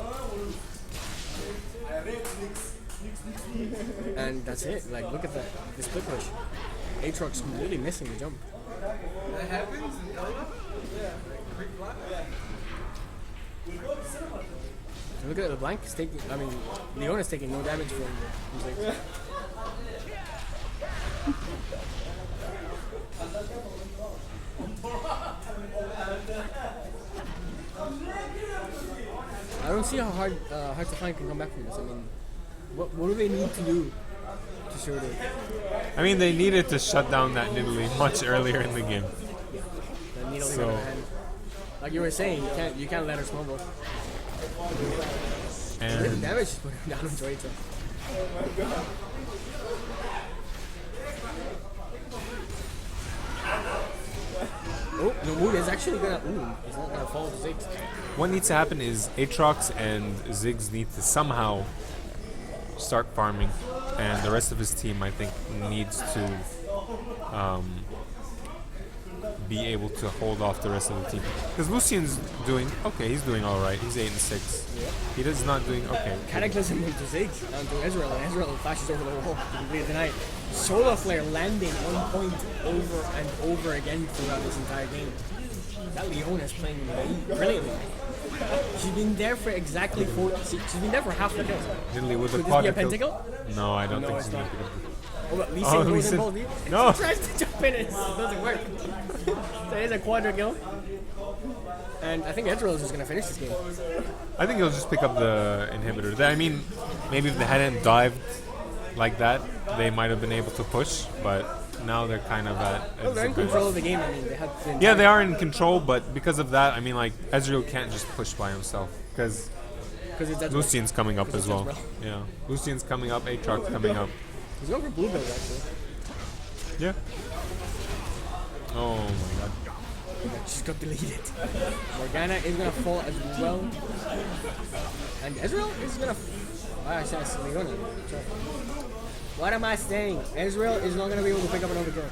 And that's it. Like, look at that. The split push. Aatrox completely missing the jump. That happens in Dota? Look at the blank. Is taking. I mean, Leona's taking no damage from Ziggs. I don't see how hard to find can come back from this. I mean, what do they need to do to sort of? I mean, they needed to shut down that Nidalee much earlier in the game. That needle So- in her hand. Like you were saying, you can't let her snowball. Look at the And damage she's putting down into Aatrox. Oh, the wood is actually gonna. Ooh, it's not gonna fall to Ziggs. what needs to happen is Aatrox and Ziggs need to somehow start farming, and the rest of his team, I think, needs to be able to hold off the rest of the team. Because Lucian's doing okay, he's doing all right. He's 8 and 6. He is not doing okay. Cataclysm into Ziggs onto Ezreal, and Ezreal flashes over the wall to complete the night. Solar Flare landing on point over and over again throughout this entire game. That Leona's playing brilliantly. She's been there for exactly 4. She's been there for half the kills. Nidalee with the Could this be a quadra kill. pentakill? No, I don't No, think it's she's not. gonna pick up. Oh, but Lee Oh, Sin Lee goes Sin. involved. No. She tries to jump in, it doesn't work. So it is a quadra kill. And I think Ezreal is just going to finish this game. I think he'll just pick up the inhibitor. I mean, maybe if they hadn't dived like that, they might have been able to push, but now they're kind of at Well, they're in control of the game. I mean, they have the Yeah, they are in control, but because of that, I mean, like, Ezreal can't just push by himself, because because it's Ezreal. Lucian's coming up as well. Ezreal. Yeah, Lucian's coming up, Aatrox coming up. He's going for blue bills, actually. Yeah. Oh my god. She's got deleted. Morgana is going to fall as well. And Ezreal is going to... I said Leona. Sorry. What am I saying? Ezreal is not going to be able to pick up another kill.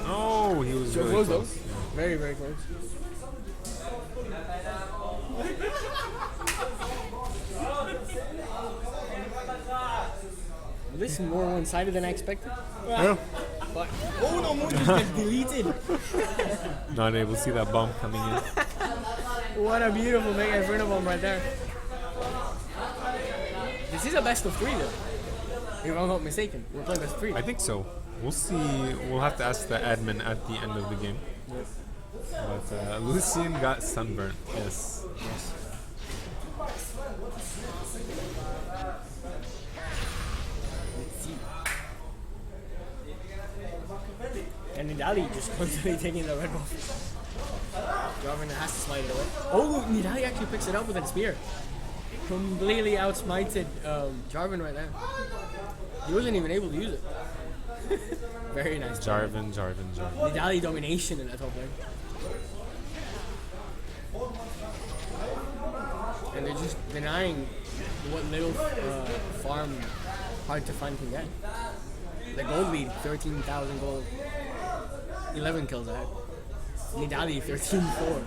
Oh, he was So really close close. though. Very, very close. This is more one-sided than I expected. Yeah. But oh no, Moon just gets deleted. Not able to see that bomb coming in. What a beautiful mega inferno bomb right there. This is a best of 3 though. If I'm not mistaken, we're playing best of 3. I think so. We'll see. We'll have to ask the admin at the end of the game. But Lucian got sunburnt. Yes. Let's see. And Nidalee just constantly taking the red buff. Jarvan has to smite it away. Oh, Nidalee actually picks it up with a spear. Completely outsmited Jarvan right there. He wasn't even able to use it. Very nice. Jarvan. Nidalee domination in that top lane. And they're just denying what little farm hard to find can get. The gold lead, 13,000 gold. 11 kills ahead. Nidalee, 13-4.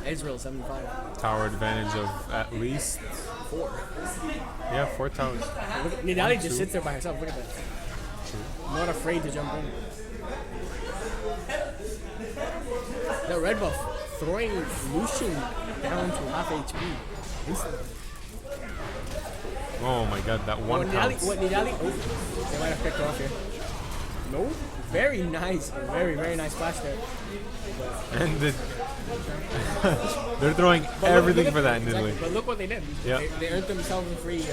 Ezreal, 75. Tower advantage of at least 4. yeah 4 towers. Nidalee just sits there by herself. Look at that. Not afraid to jump in. The red buff throwing Lucian down to half HP instantly. Oh my god, that one counts. What Nidali? Oh, they might have picked off here. No, very nice, very nice flash there. And they're throwing everything for that, exactly. Nidalee. But look what they did. Yeah. They earned themselves a free.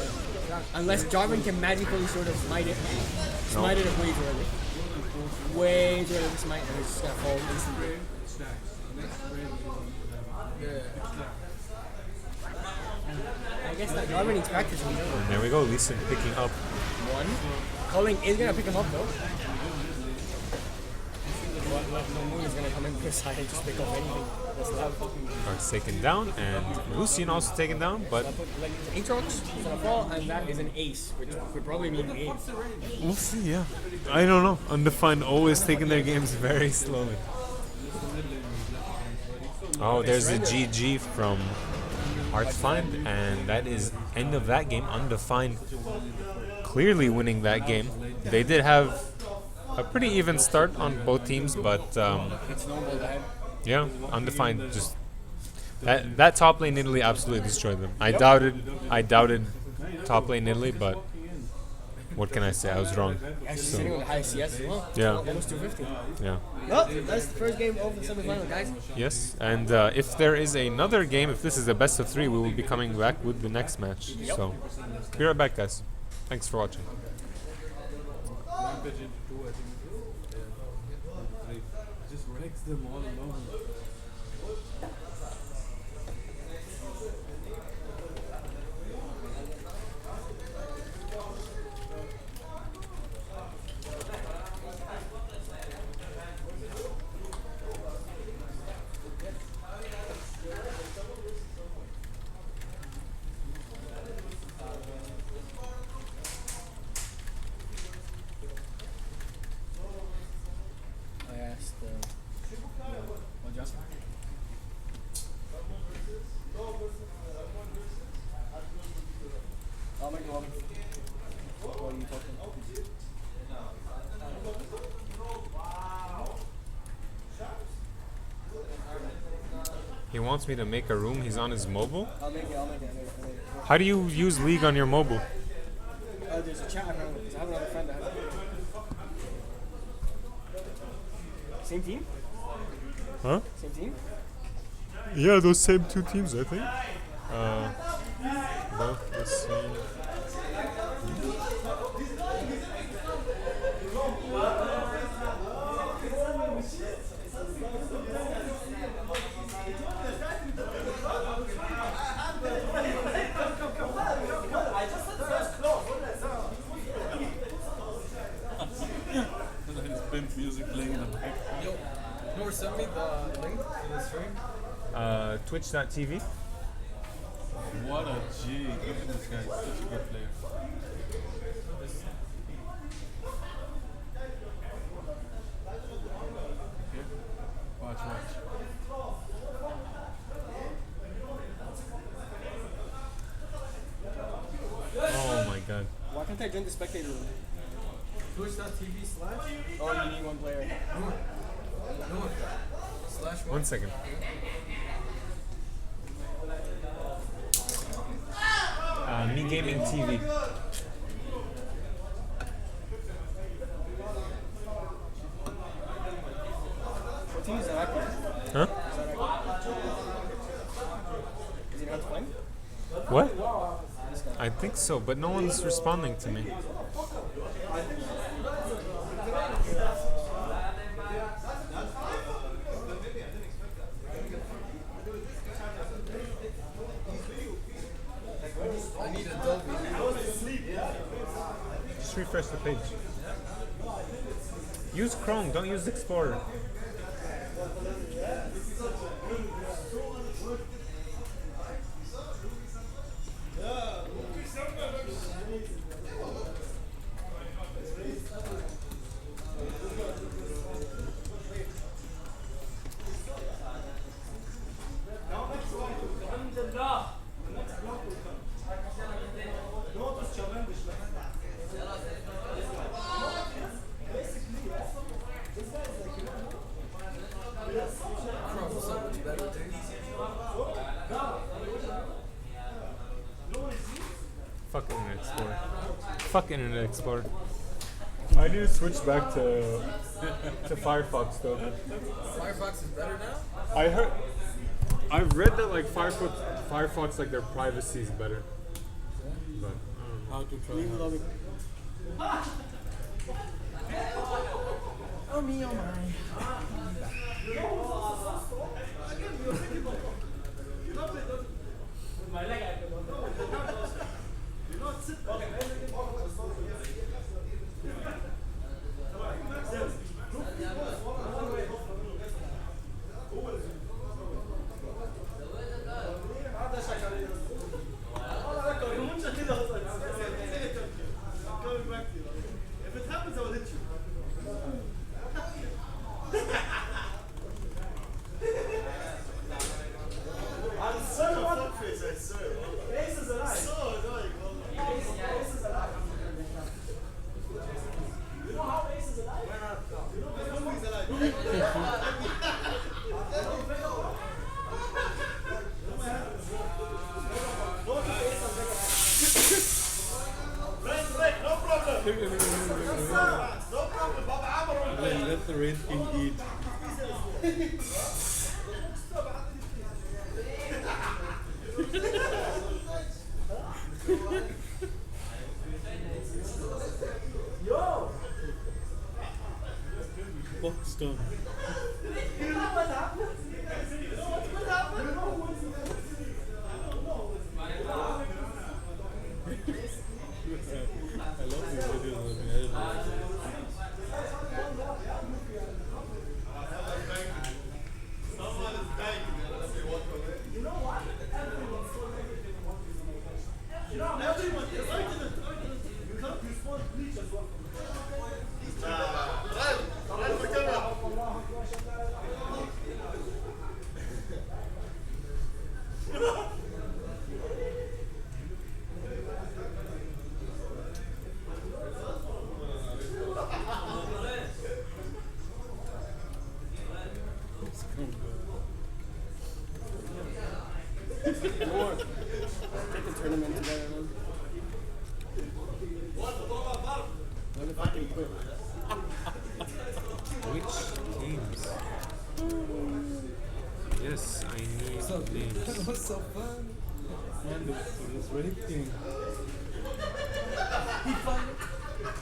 Unless Jarvan can magically sort of smite it. Smite it way too early. Way too early to smite, and it's just gonna fall instantly. I guess that Jarvan needs practice. And there we go, Lee Sin picking up. One. Culling is gonna pick him up though. But no Moon is gonna come in this side and just pick up anything that's left. Art's taken down, and Lucian also taken down, but Aatrox is gonna fall, and that is an ace, which could probably mean game. we'll see, yeah. I don't know. Undefined always taking their games very slowly. Oh, there's a GG from Artfind, and that is end of that game. Undefined clearly winning that game. They did have a pretty even start on both teams, but yeah, Undefined just that top lane Italy absolutely destroyed them. I doubted top lane Italy, but what can I say? I was wrong. Actually sitting on the high CS as well. Yeah. Almost 250. Yeah. Well, that's the first game of the semifinal, guys. Yes, and if there is another game, if this is a best of 3, we will be coming back with the next match. So, be right back, guys. Thanks for watching. Just wrecks them all alone. I asked adjustment. I'll make a moment. What are you talking about? He wants me to make a room. He's on his mobile. I'll make it. How do you use League on your mobile? There's a chat I have another friend that has it. Same team? Huh? Same team? Yeah, those same two teams, I think. Well, let's see. Music playing in the back. Nor send me the link to the stream. Twitch.tv. What a G. Look at this guy. He's such a good player. Okay. Watch. Oh my god. Why can't I join the spectator room? Twitch.tv/. Oh, you need one player. No. /1. 1 second. Me Gaming TV. What team is that active? Huh? Is he not playing? What? I think so, but no one's responding to me. I need a Dolby. Just refresh the page. Use Chrome, don't use Explorer. Fuck Internet Explorer. Fuck Internet Explorer. I need to switch back to Firefox though. Firefox is better now? I've read that like Firefox like their privacy is better. But How to try. Oh me, oh my. Let the Red King eat. Box done. I love these videos of the editor. Take a tournament together, man. What if I can quit? which teams? Yes, I need names. What's so fun? Man, this Red King.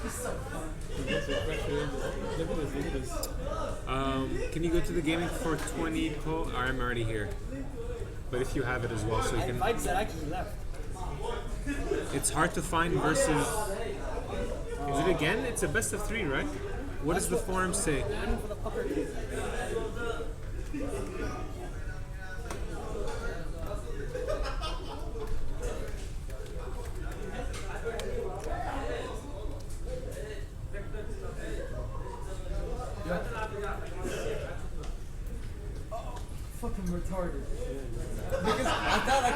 It's so fun. Look at this, look at this. Can you go to the Gaming420 poll? I'm already here. But if you have it as well, so you can. Vibes that actually left. It's hard to find versus. Is it again? It's a best of 3, right? What does the forum say? Fucking retarded. Because I thought I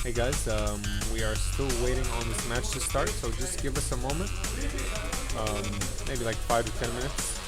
Hey guys, we are still waiting on this match to start, so just give us a moment. Maybe like 5 to 10 minutes.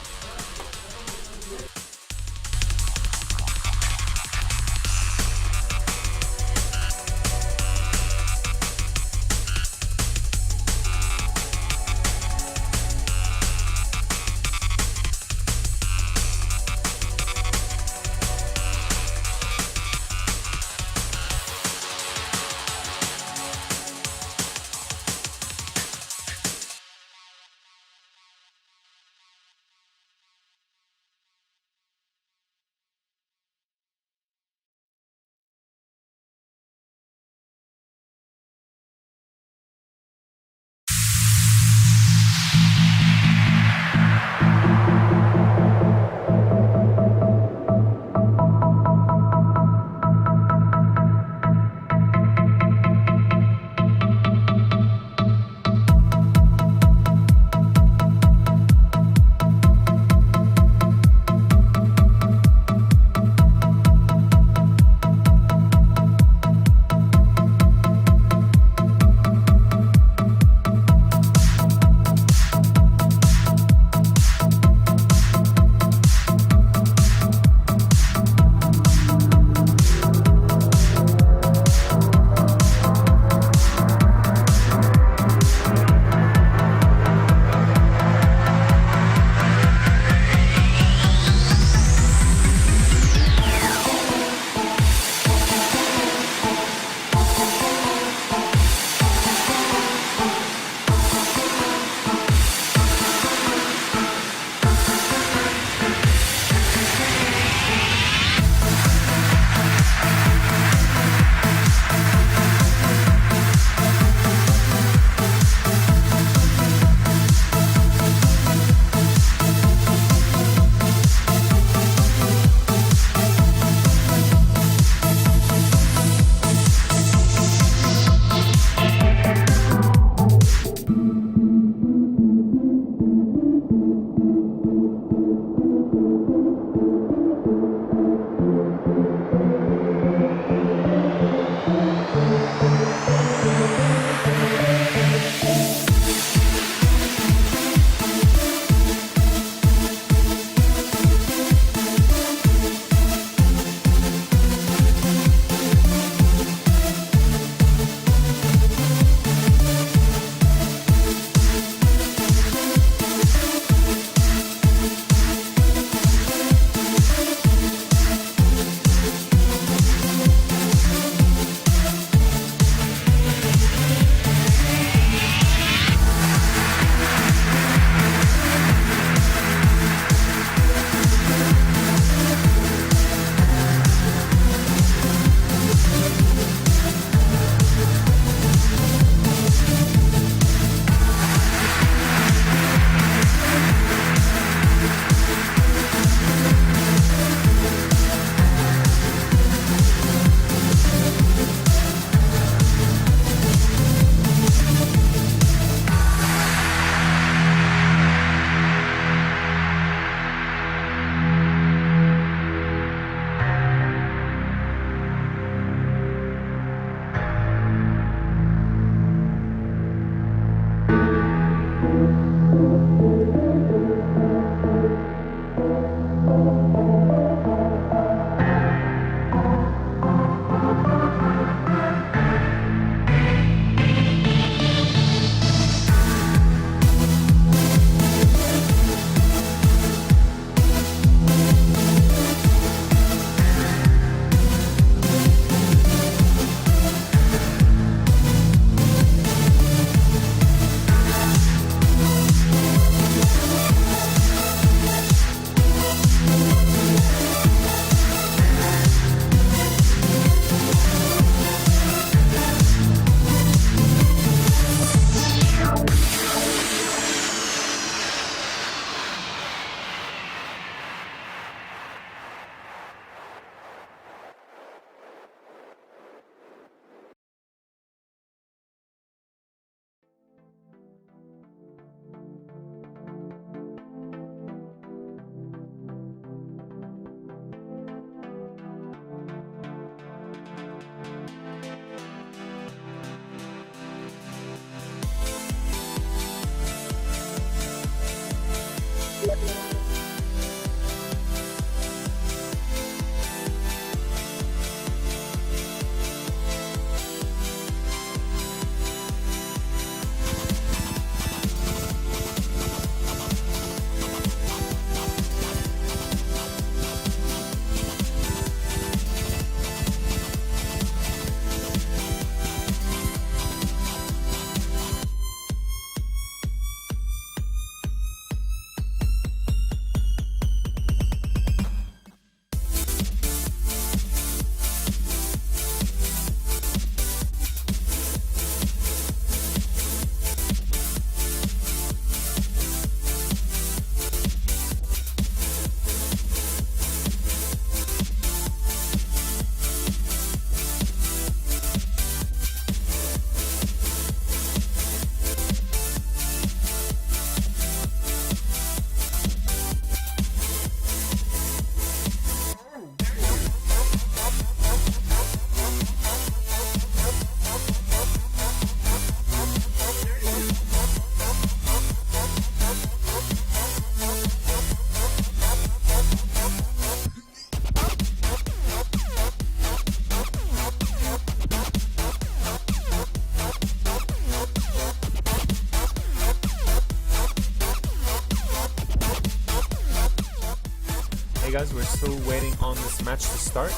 Hey guys, we're still waiting on this match to start.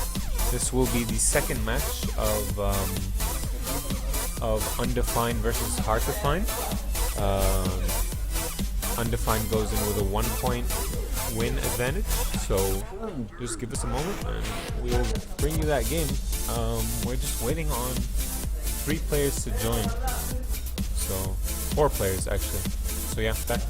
This will be the second match of Undefined versus Hard to Find. Undefined goes in with a 1 point win advantage, so just give us a moment and we'll bring you that game. We're just waiting on 3 players to join, so 4 players actually. So yeah, back.